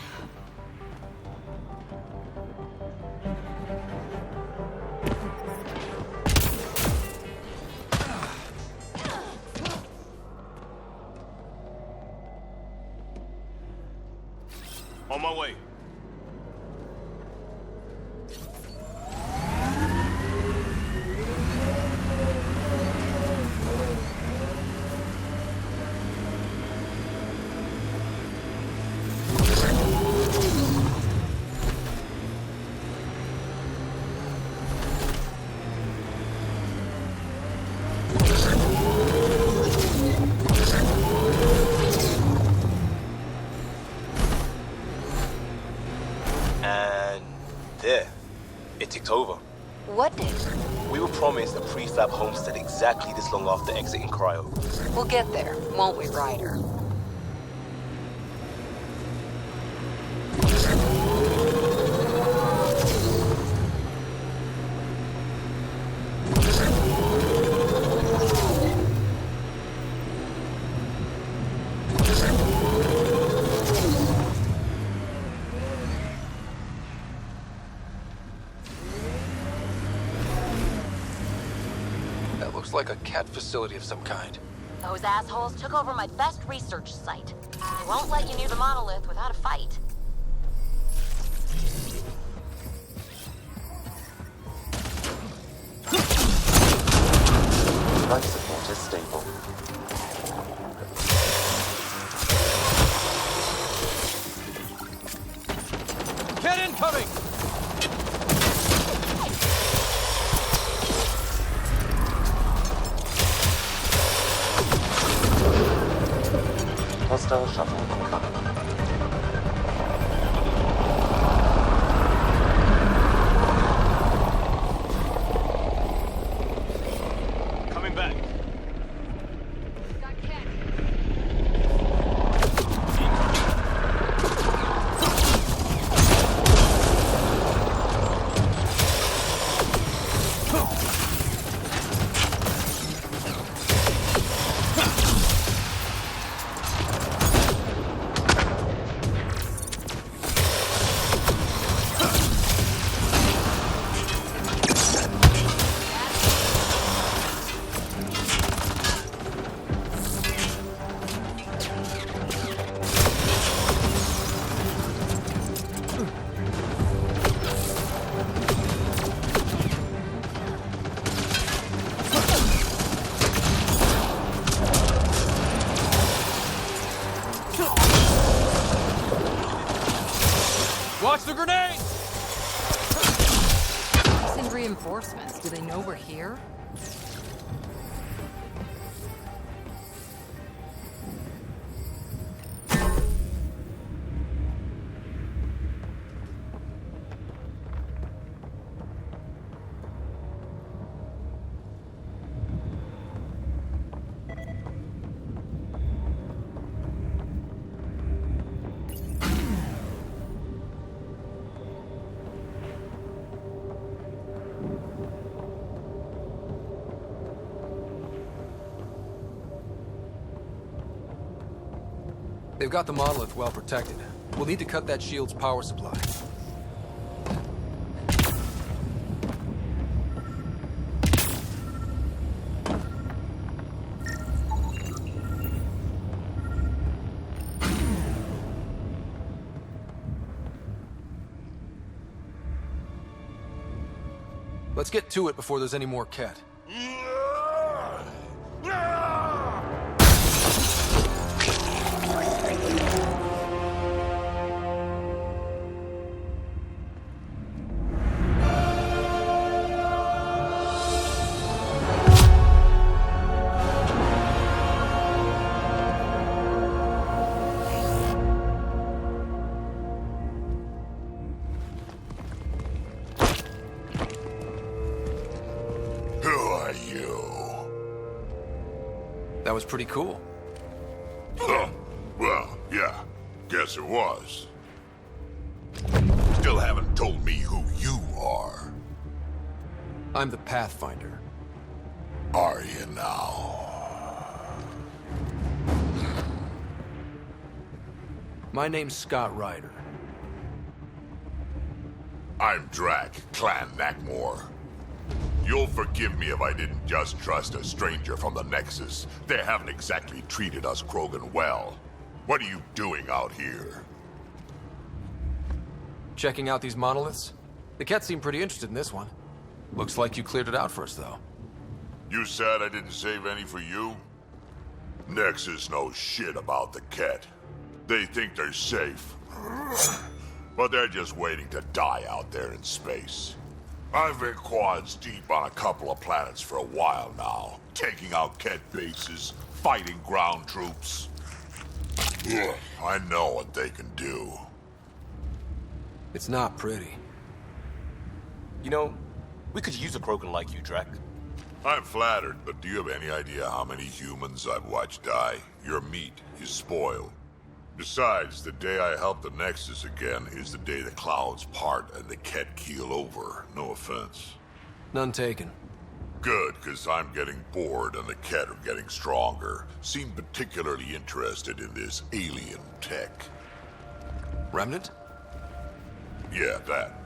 On my way. There. It ticked over. What did? We were promised a prefab homestead exactly this long after exiting Cryo. We'll get there, won't we, Ryder? Like a cat facility of some kind. Those assholes took over my best research site. They won't let you near the monolith without a fight. Life support is stable. Get incoming! Hostile shuttle incoming. Coming back. Watch the grenade! Send reinforcements. Do they know we're here? They've got the monolith well protected. We'll need to cut that shield's power supply. Let's get to it before there's any more Ket. That was pretty cool. Well, yeah. Guess it was. Still haven't told me who you are. I'm the Pathfinder. Are you now? My name's Scott Ryder. I'm Drac, Clan Nakmor. You'll forgive me if I didn't just trust a stranger from the Nexus. They haven't exactly treated us Krogan well. What are you doing out here? Checking out these monoliths? The Ket seemed pretty interested in this one. Looks like you cleared it out for us, though. You said I didn't save any for you? Nexus knows shit about the Ket. They think they're safe. But they're just waiting to die out there in space. I've been quads deep on a couple of planets for a while now, taking out Ket bases, fighting ground troops. I know what they can do. It's not pretty. You know, we could use a Krogan like you, Drac. I'm flattered, but do you have any idea how many humans I've watched die? Your meat is spoiled. Besides, the day I help the Nexus again is the day the clouds part and the Ket keel over. No offense. None taken. Good, because I'm getting bored and the Ket are getting stronger. Seem particularly interested in this alien tech. Remnant? Yeah, that.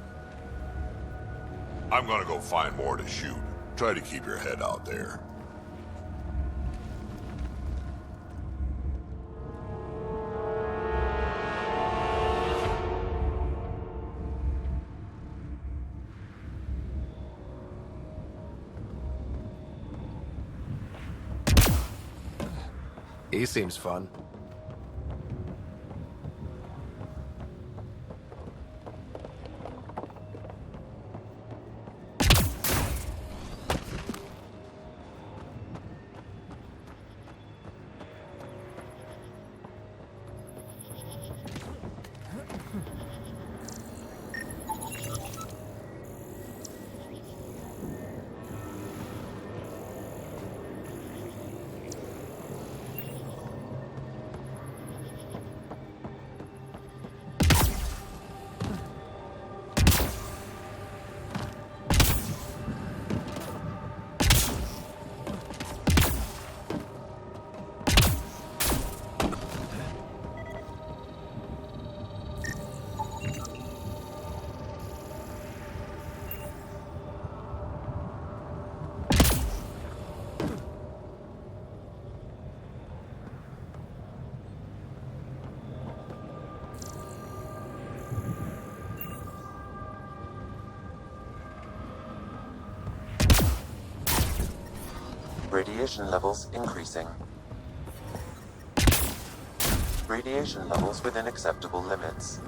I'm gonna go find more to shoot. Try to keep your head out there. He seems fun. Radiation levels increasing. Radiation levels within acceptable limits.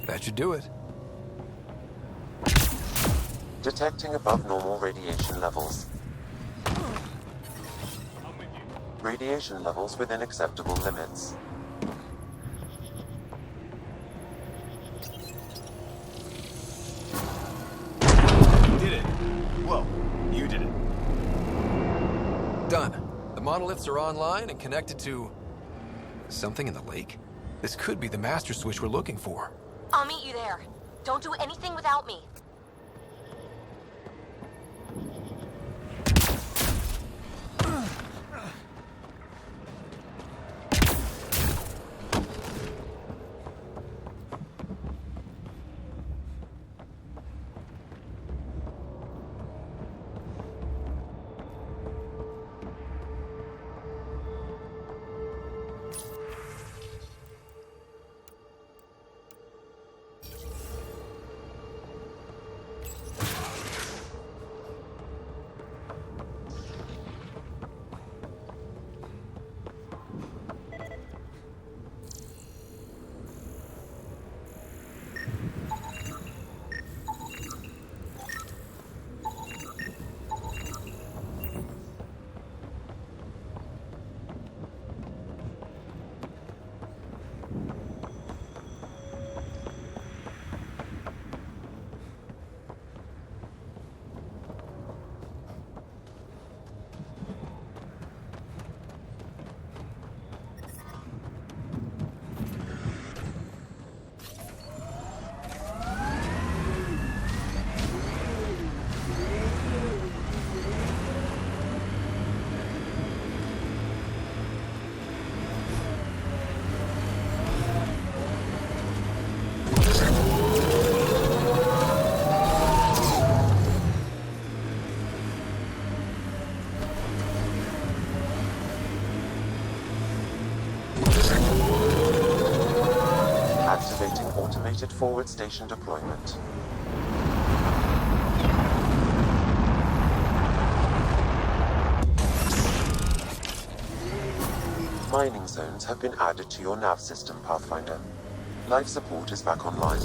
That should do it. Detecting above normal radiation levels. Radiation levels within acceptable limits. You did it. Well, you did it. Done. The monoliths are online and connected to... something in the lake? This could be the master switch we're looking for. I'll meet you there. Don't do anything without me. Activating automated forward station deployment. Mining zones have been added to your nav system, Pathfinder. Life support is back online.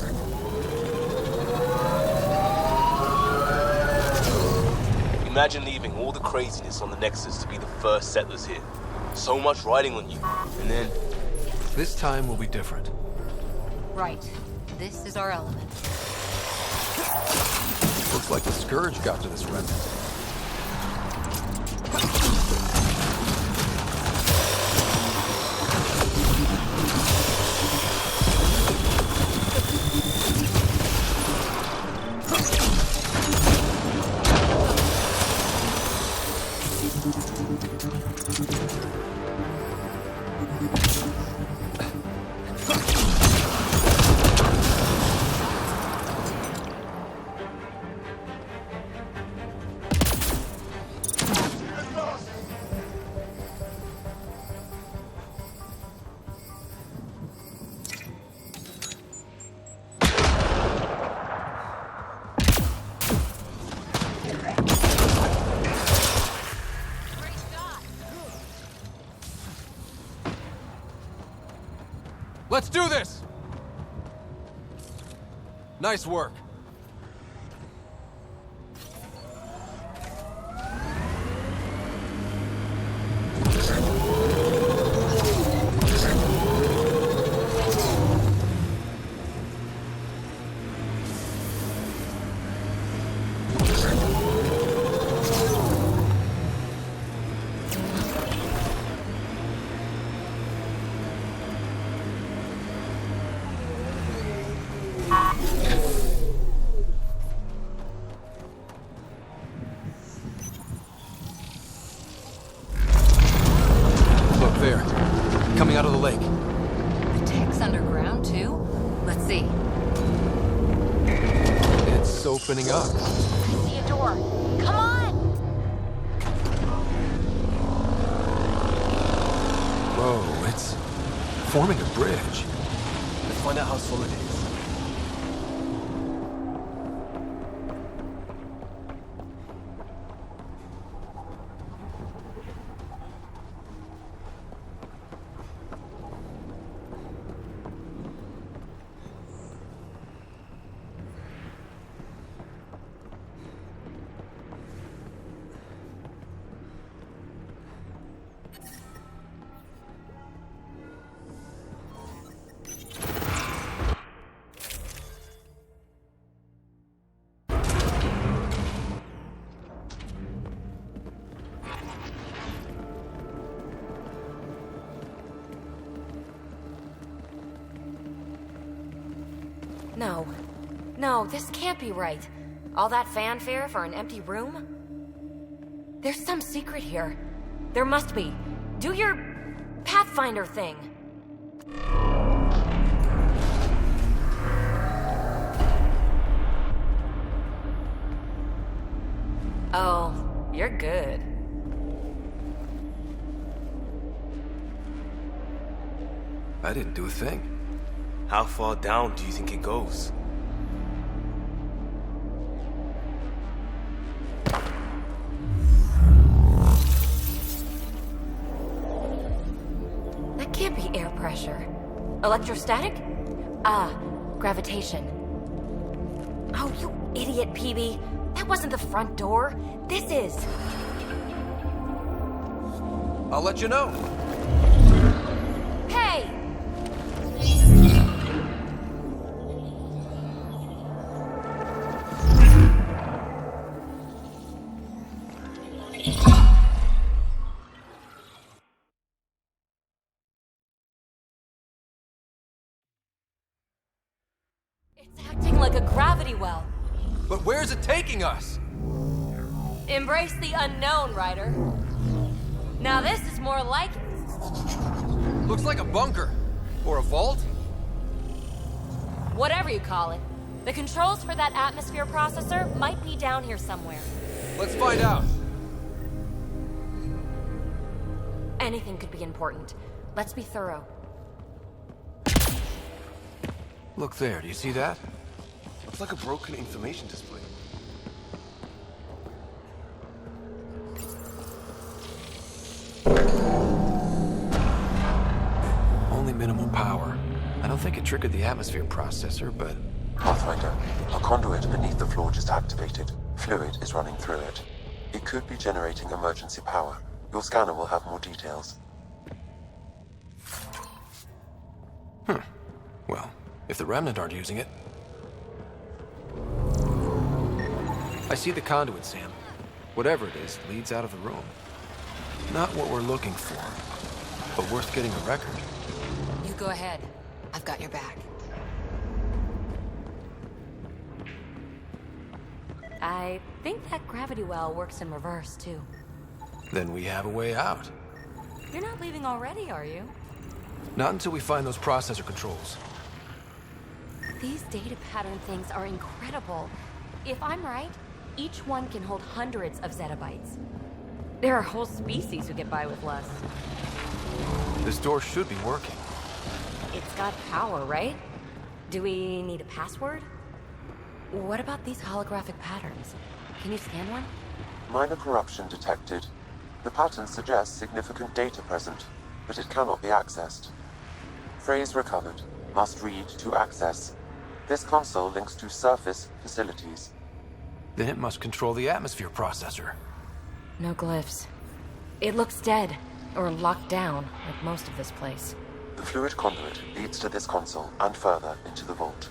Imagine leaving all the craziness on the Nexus to be the first settlers here. So much riding on you, and then... This time will be different. Right. This is our element. Looks like the Scourge got to this remnant. Let's do this! Nice work. There. Coming out of the lake. The tech's underground, too? Let's see. It's opening up. I see a door. Come on! Whoa, it's forming a bridge. Let's find out how solid it is. No. No, this can't be right. All that fanfare for an empty room? There's some secret here. There must be. Do your Pathfinder thing. Oh, you're good. I didn't do a thing. How far down do you think it goes? That can't be air pressure. Electrostatic? Gravitation. Oh, you idiot, PB. That wasn't the front door. This is. I'll let you know. Hey! It's acting like a gravity well. But where's it taking us? Embrace the unknown, Ryder. Now this is more like it. Looks like a bunker. Or a vault? Whatever you call it. The controls for that atmosphere processor might be down here somewhere. Let's find out. Anything could be important. Let's be thorough. Look there, do you see that? Looks like a broken information display. Only minimal power. I don't think it triggered the atmosphere processor, but... Pathfinder, a conduit beneath the floor just activated. Fluid is running through it. It could be generating emergency power. Your scanner will have more details. Well, if the Remnant aren't using it... I see the conduit, Sam. Whatever it is, leads out of the room. Not what we're looking for, but worth getting a record. You go ahead. I've got your back. I think that gravity well works in reverse, too. Then we have a way out. You're not leaving already, are you? Not until we find those processor controls. These data pattern things are incredible. If I'm right, each one can hold hundreds of zettabytes. There are whole species who get by with less. This door should be working. It's got power, right? Do we need a password? What about these holographic patterns? Can you scan one? Minor corruption detected. The pattern suggests significant data present, but it cannot be accessed. Phrase recovered. Must read to access. This console links to surface facilities. Then it must control the atmosphere processor. No glyphs. It looks dead, or locked down, like most of this place. The fluid conduit leads to this console and further into the vault.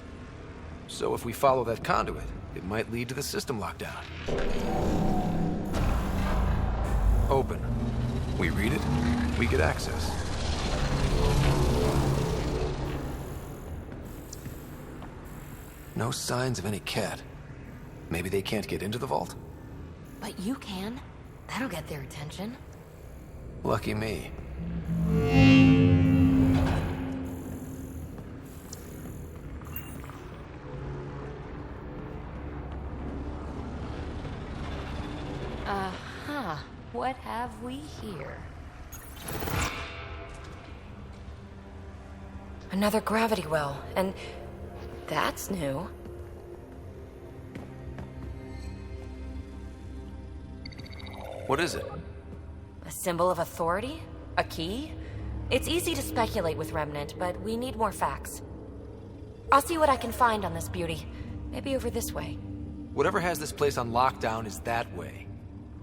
So if we follow that conduit, it might lead to the system lockdown. Open. We read it, we get access. No signs of any cat. Maybe they can't get into the vault? But you can. That'll get their attention. Lucky me. What have we here? Another gravity well, and that's new. What is it? A symbol of authority? A key? It's easy to speculate with Remnant, but we need more facts. I'll see what I can find on this beauty. Maybe over this way. Whatever has this place on lockdown is that way.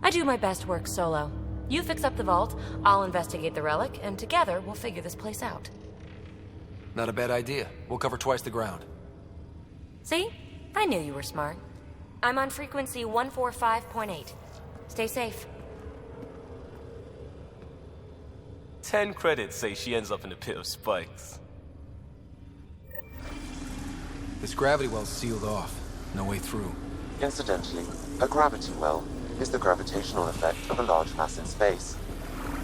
I do my best work solo. You fix up the vault, I'll investigate the relic, and together we'll figure this place out. Not a bad idea. We'll cover twice the ground. See? I knew you were smart. I'm on frequency 145.8. Stay safe. 10 credits say she ends up in a pit of spikes. This gravity well's sealed off. No way through. Incidentally, a gravity well is the gravitational effect of a large mass in space.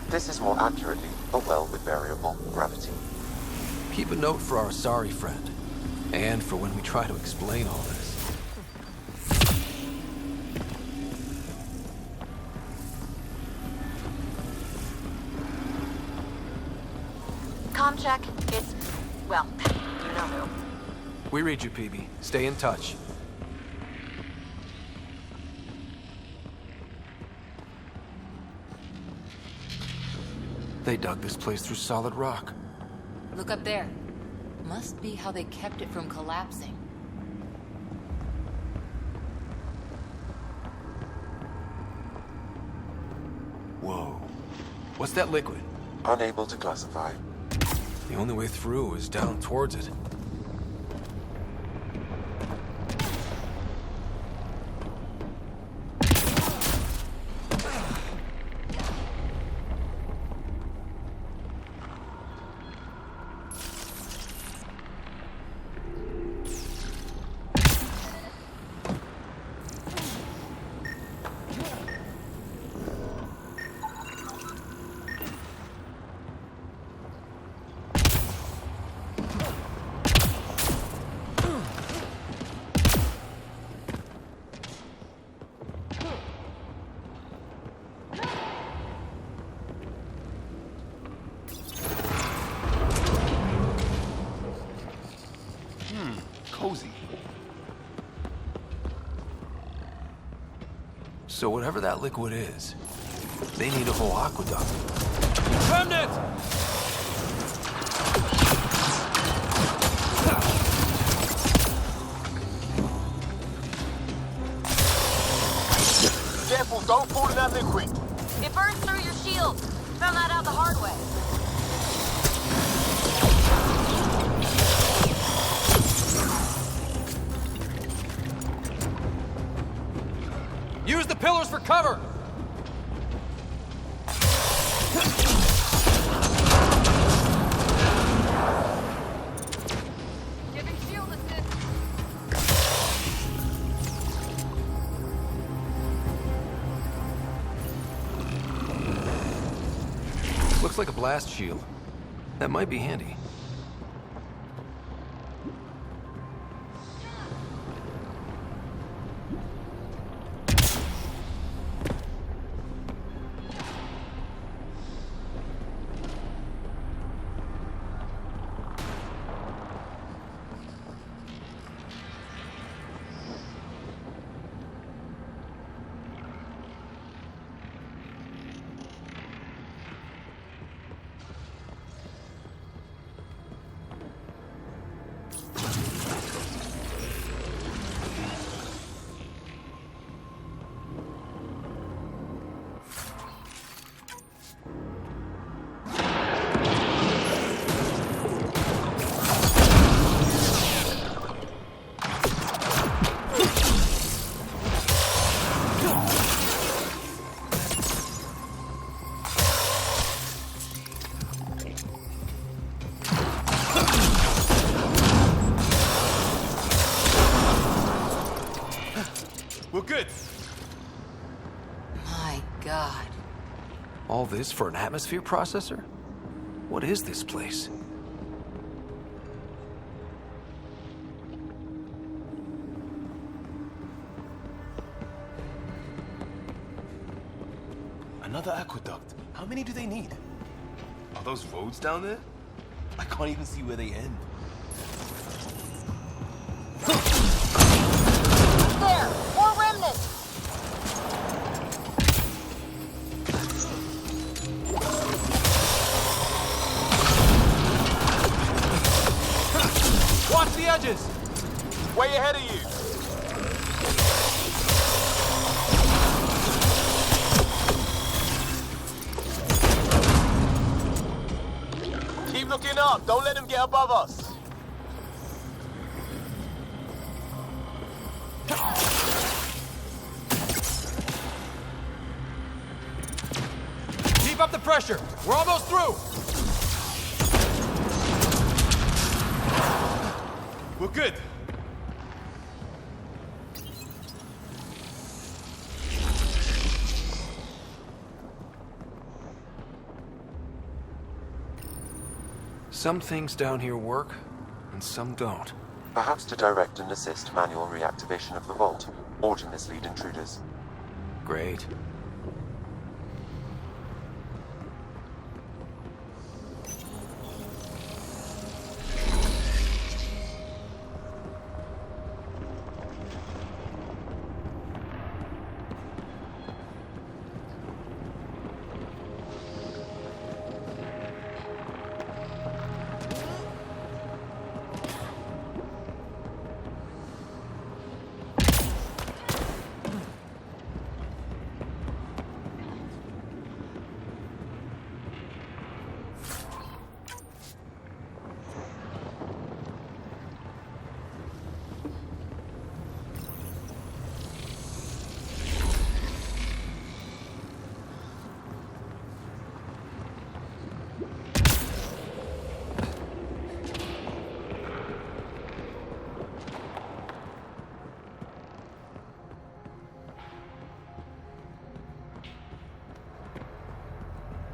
This is more accurately a well with variable gravity. Keep a note for our sorry friend, and for when we try to explain all this. Comm check. It's... well, you know who. We read you, PB. Stay in touch. They dug this place through solid rock. Look up there. Must be how they kept it from collapsing. Whoa. What's that liquid? Unable to classify. The only way through is down towards it. So whatever that liquid is, they need a whole aqueduct. Remnant! Careful, don't fall in that liquid. It burns through your shield. Found that out the hard way. Use the pillars for cover! Giving shield assist. Looks like a blast shield. That might be handy. We're good. My God. All this for an atmosphere processor? What is this place? Another aqueduct. How many do they need? Are those roads down there? I can't even see where they end. There! More remnants! Watch the edges! Way ahead of you. Keep looking up. Don't let them get above us. Keep up the pressure! We're almost through! We're good. Some things down here work, and some don't. Perhaps to direct and assist manual reactivation of the vault, or to mislead intruders. Great.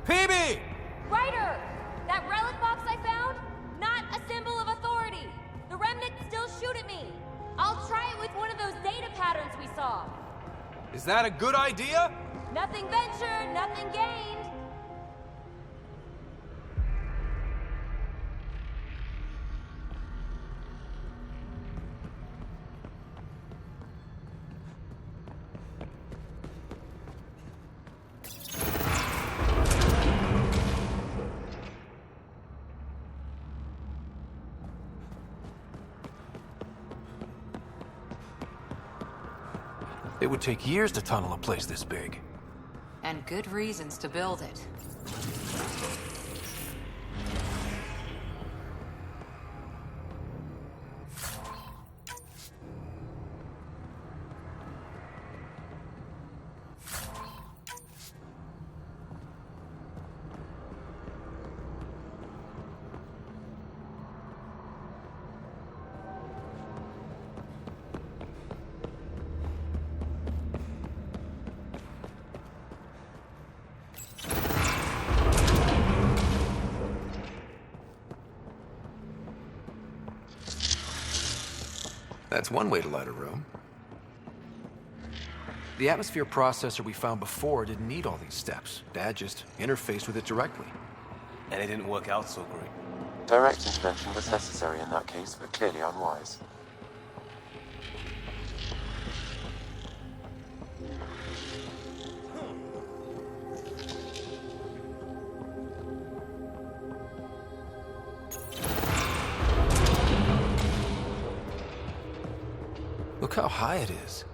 PB! Ryder! That relic box I found? Not a symbol of authority. The remnants still shoot at me. I'll try it with one of those data patterns we saw. Is that a good idea? Nothing ventured, nothing gained. It would take years to tunnel a place this big. And good reasons to build it. That's one way to light a room. The atmosphere processor we found before didn't need all these steps. Dad just interfaced with it directly. And it didn't work out so great. Direct intervention was necessary in that case, but clearly unwise. Look how high it is.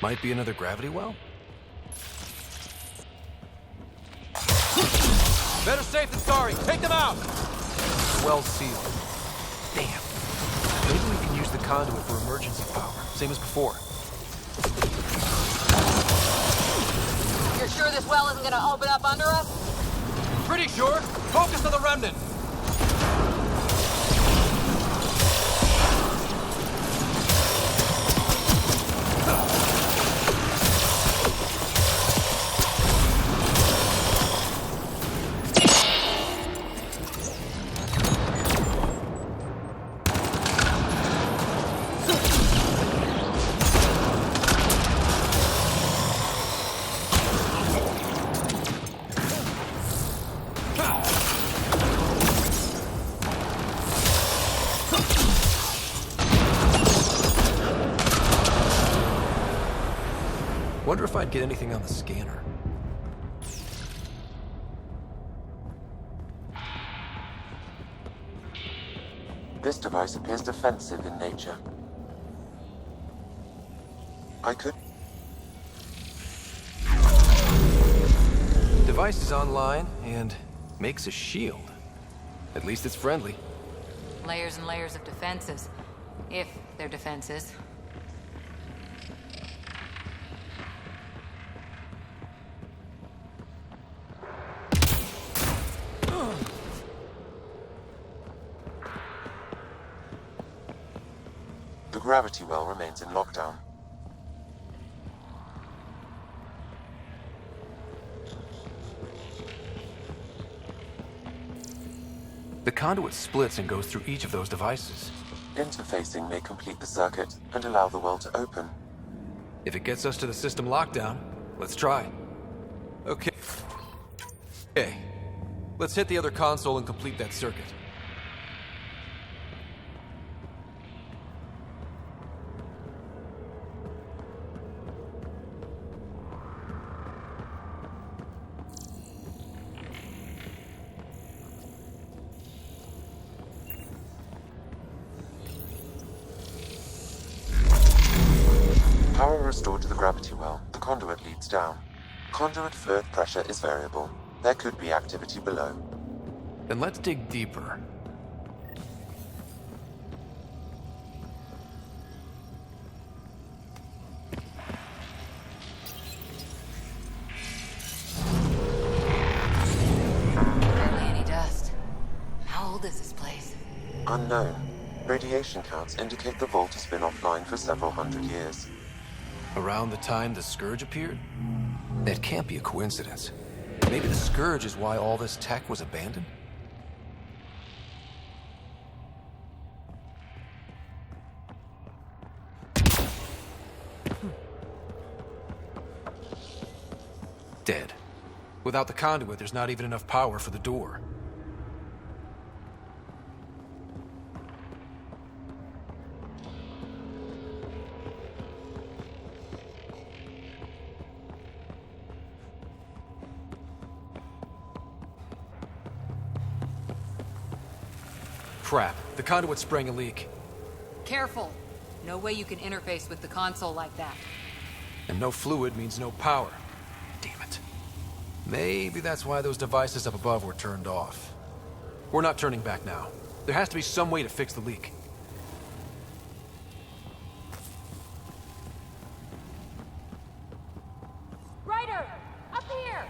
Might be another gravity well? Better safe than sorry. Take them out! Well sealed. Damn. Maybe we can use the conduit for emergency power. Same as before. You're sure this well isn't gonna open up under us? Pretty sure. Focus on the remnant. Wonder if I'd get anything on the scanner. This device appears defensive in nature. I could... Device is online and makes a shield. At least it's friendly. Layers and layers of defenses. If they're defenses. The gravity well remains in lockdown. The conduit splits and goes through each of those devices. Interfacing may complete the circuit and allow the well to open. If it gets us to the system lockdown, let's try. Okay. Okay. Let's hit the other console and complete that circuit. Power restored to the gravity well. The conduit leads down. Conduit fluid pressure is variable. There could be activity below. Then let's dig deeper. Barely any dust. How old is this place? Unknown. Radiation counts indicate the vault has been offline for several hundred years. Around the time the Scourge appeared? That can't be a coincidence. Maybe the Scourge is why all this tech was abandoned? Dead. Without the conduit, there's not even enough power for the door. Crap. The conduit's spraying a leak. Careful. No way you can interface with the console like that. And no fluid means no power. Damn it. Maybe that's why those devices up above were turned off. We're not turning back now. There has to be some way to fix the leak. Ryder! Up here!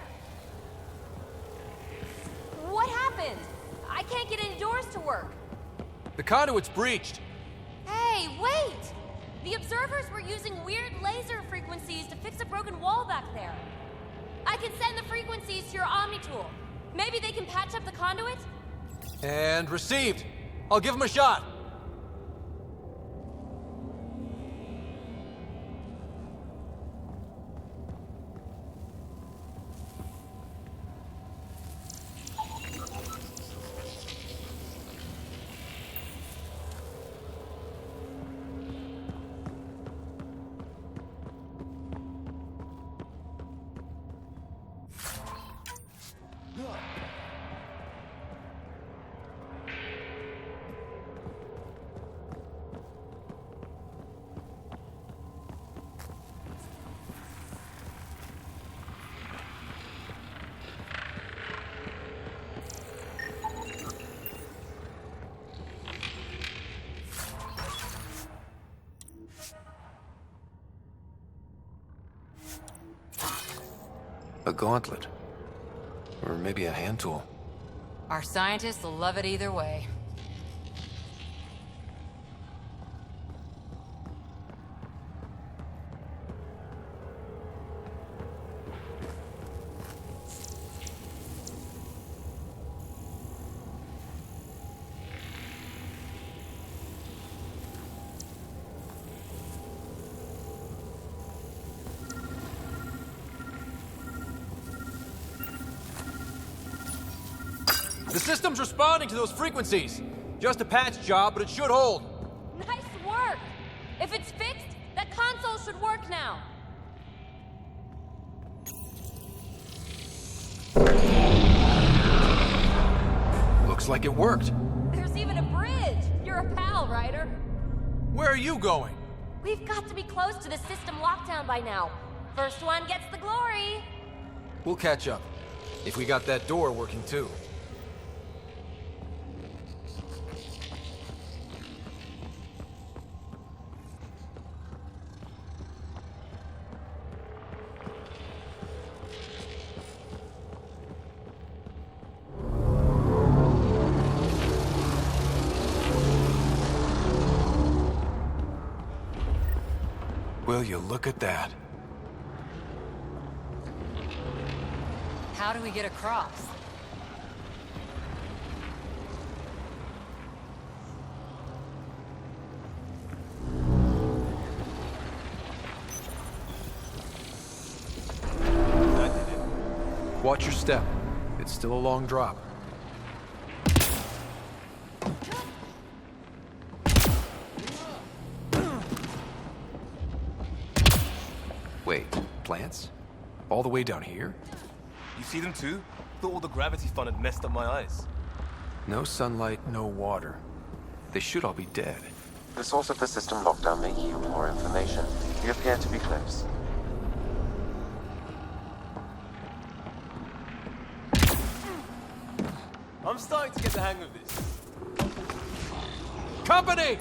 What happened? I can't get any doors to work. The conduit's breached. Hey, wait! The observers were using weird laser frequencies to fix a broken wall back there. I can send the frequencies to your Omni tool. Maybe they can patch up the conduit? And received. I'll give him a shot. A gauntlet. Or maybe a hand tool. Our scientists will love it either way. The system's responding to those frequencies. Just a patch job, but it should hold. Nice work! If it's fixed, that console should work now. Looks like it worked. There's even a bridge! You're a pal, Ryder. Where are you going? We've got to be close to the system lockdown by now. First one gets the glory. We'll catch up. If we got that door working too. Will you look at that? How do we get across? Watch your step. It's still a long drop. Wait, plants? All the way down here? You see them too? Thought all the gravity fun had messed up my eyes. No sunlight, no water. They should all be dead. The source of the system lockdown may yield more information. We appear to be close. I'm starting to get the hang of this. Company!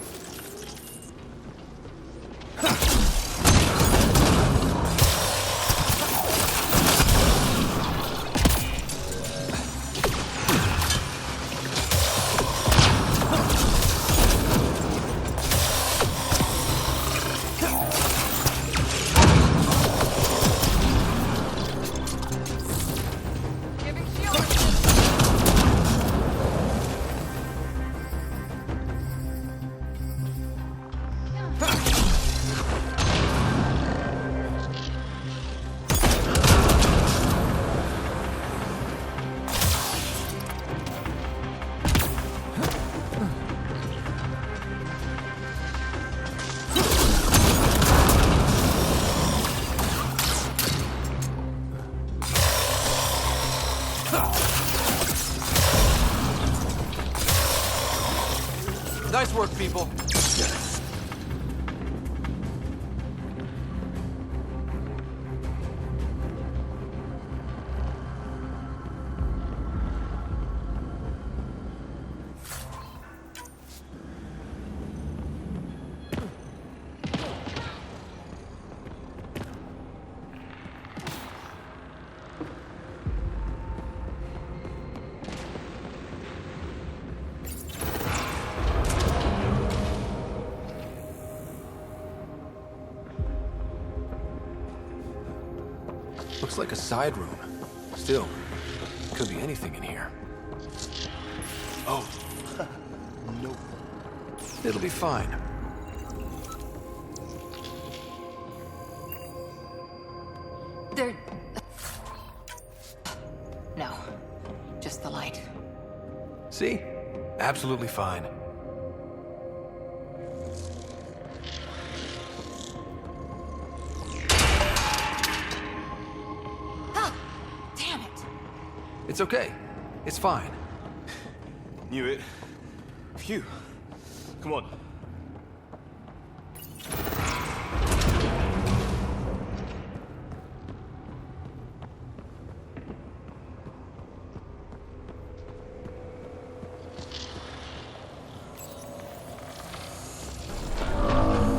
Nice work, people. Looks like a side room. Still, could be anything in here. Oh. Nope. It'll be fine. They're... No. Just the light. See? Absolutely fine. Ah! Damn it! It's okay. It's fine. Knew it. Phew. Come on.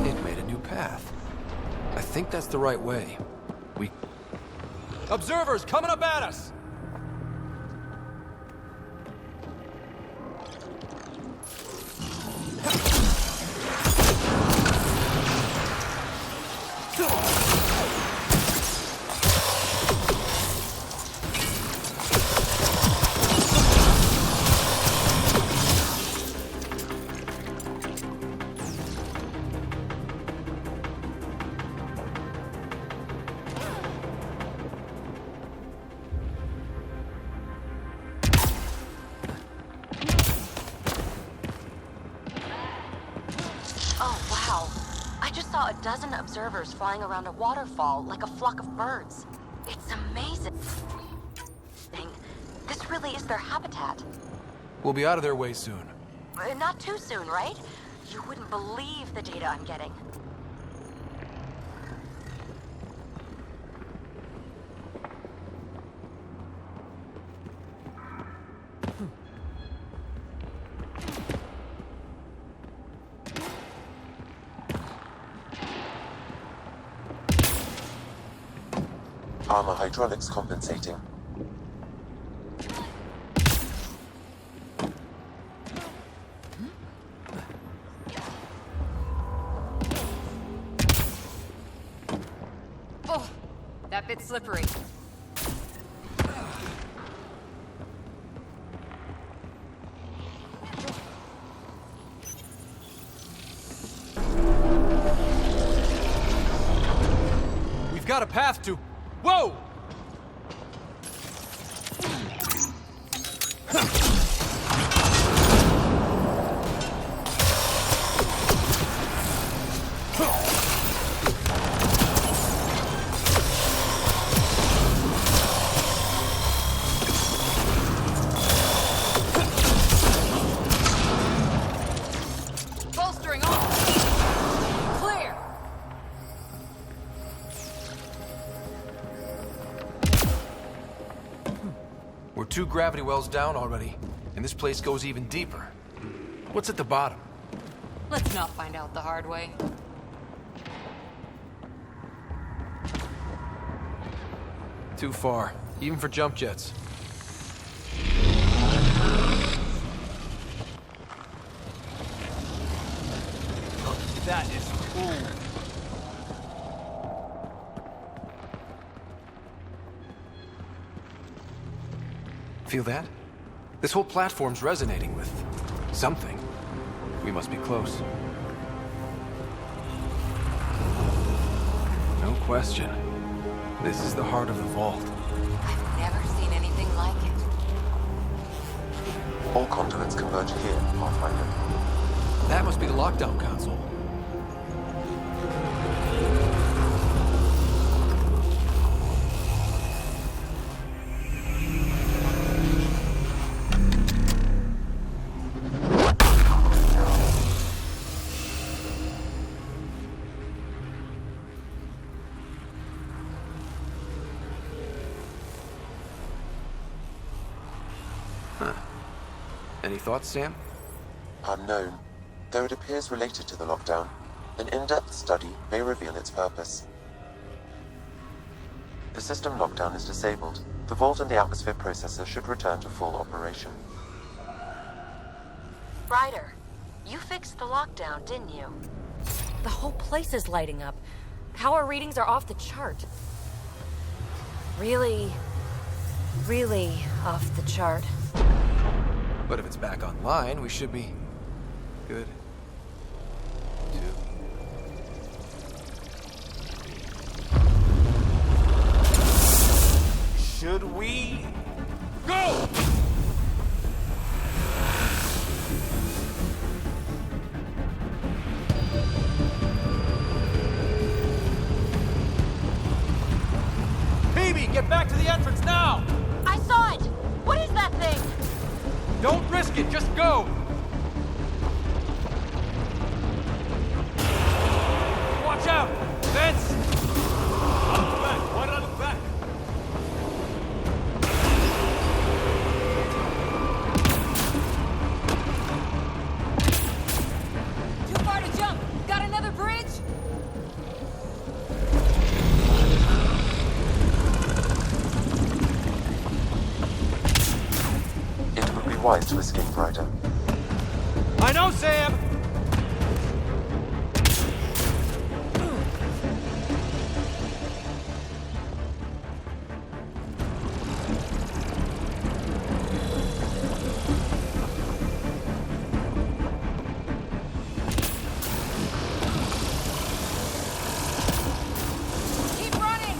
It made a new path. I think that's the right way. Observers coming up at us! A dozen observers flying around a waterfall like a flock of birds. It's amazing. This really is their habitat. We'll be out of their way soon. Not too soon, right? You wouldn't believe the data I'm getting. Armor hydraulics compensating. Oh, that bit's slippery. We've got a path to... Whoa! Bolstering off. Clear. We're 2 gravity wells down already, and this place goes even deeper. What's at the bottom? Let's not find out the hard way. Too far, even for jump jets. That is cool. Feel that? This whole platform's resonating with something. We must be close. No question. This is the heart of the vault. I've never seen anything like it. All conduits converge here, Pathfinder. That must be the lockdown console. Any thoughts, Sam? Unknown. Though it appears related to the lockdown, an in-depth study may reveal its purpose. The system lockdown is disabled. The vault and the atmosphere processor should return to full operation. Ryder, you fixed the lockdown, didn't you? The whole place is lighting up. Power readings are off the chart. Really, really off the chart. But if it's back online, we should be good. Should we go? Phoebe, get back to the entrance now! I saw it! What is that thing? Don't risk it, just go! Watch out! Vince! Look back! Why did I look back? Too far to jump. Got another bridge? It would be wise to escape, Ryder. I know, Sam! Keep running!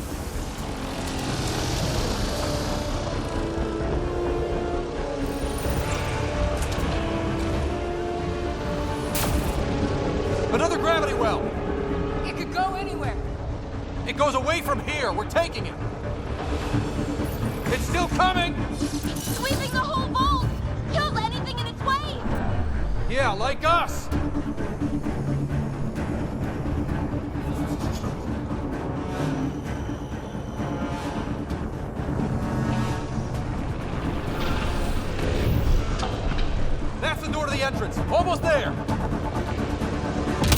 Another gravity well! It could go anywhere. It goes away from here. We're taking it. It's still coming! Sweeping the whole vault! Kills anything in its way! Yeah, like us! That's the door to the entrance. Almost there.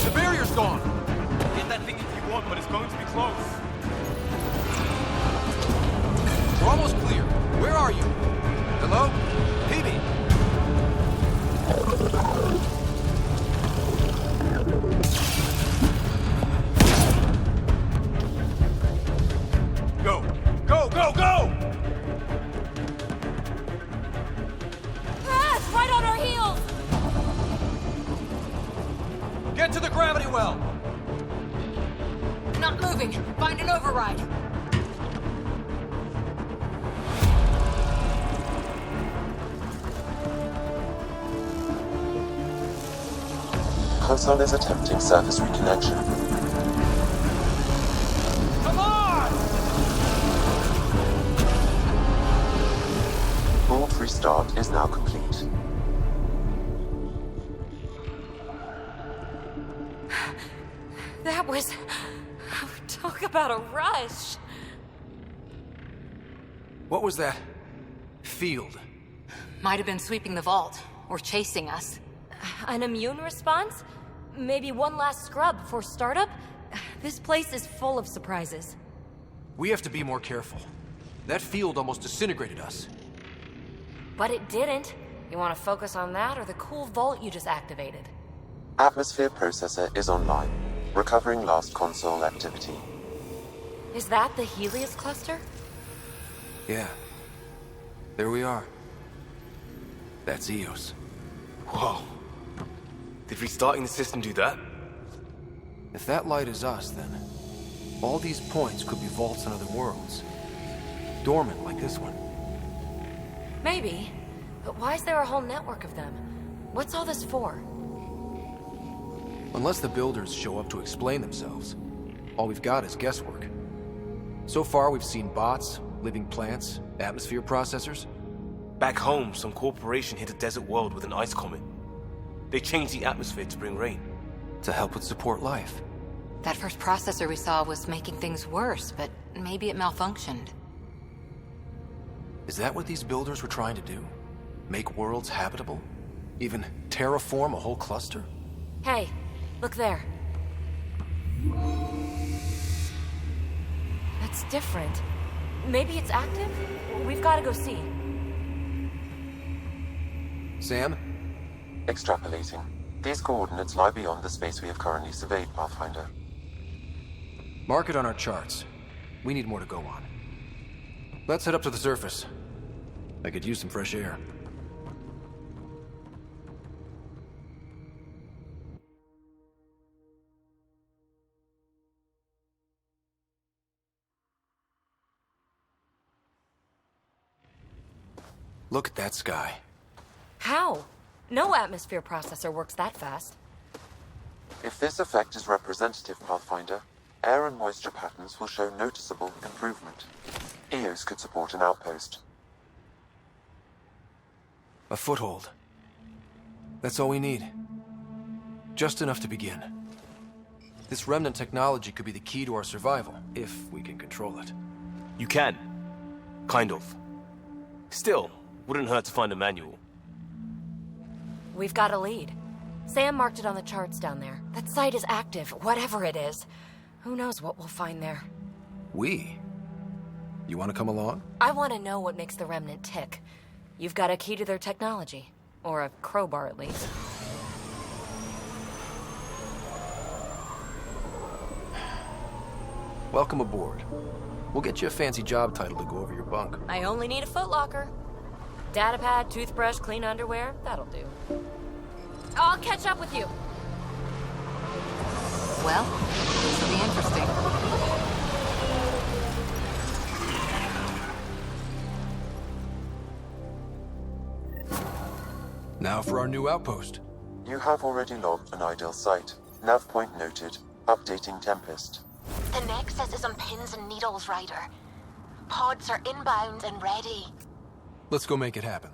The barrier's gone. Get that thing if you want, but it's going to be close. We're almost clear. Where are you? Hello? Phoebe? Go! Go, go, go! Ah, it's right on our heels! Get to the gravity well! Not moving. Find an override. Console is attempting surface reconnection. Come on! Vault restart is now complete. That was... Talk about a rush. What was that? Field. Might have been sweeping the vault, or chasing us. An immune response? Maybe one last scrub before startup? This place is full of surprises. We have to be more careful. That field almost disintegrated us. But it didn't. You want to focus on that or the cool vault you just activated? Atmosphere processor is online, recovering last console activity. Is that the Helios cluster? Yeah. There we are. That's Eos. Whoa. Did restarting the system do that? If that light is us, then all these points could be vaults in other worlds. Dormant like this one. Maybe. But why is there a whole network of them? What's all this for? Unless the builders show up to explain themselves, all we've got is guesswork. So far, we've seen bots, living plants, atmosphere processors. Back home, some corporation hit a desert world with an ice comet. They changed the atmosphere to bring rain. To help with support life. That first processor we saw was making things worse, but maybe it malfunctioned. Is that what these builders were trying to do? Make worlds habitable? Even terraform a whole cluster? Hey, look there. That's different. Maybe it's active? We've got to go see. Sam? Extrapolating. These coordinates lie beyond the space we have currently surveyed, Pathfinder. Mark it on our charts. We need more to go on. Let's head up to the surface. I could use some fresh air. Look at that sky. How? No atmosphere processor works that fast. If this effect is representative, Pathfinder, air and moisture patterns will show noticeable improvement. EOS could support an outpost. A foothold. That's all we need. Just enough to begin. This remnant technology could be the key to our survival, if we can control it. You can. Kind of. Still, wouldn't hurt to find a manual. We've got a lead. Sam marked it on the charts down there. That site is active, whatever it is. Who knows what we'll find there. We? You want to come along? I want to know what makes the Remnant tick. You've got a key to their technology. Or a crowbar, at least. Welcome aboard. We'll get you a fancy job title to go over your bunk. I only need a footlocker. Datapad, toothbrush, clean underwear, that'll do. I'll catch up with you. Well, this will be interesting. Now for our new outpost. You have already logged an ideal site. Nav point noted. Updating Tempest. The Nexus is on pins and needles, Ryder. Pods are inbound and ready. Let's go make it happen.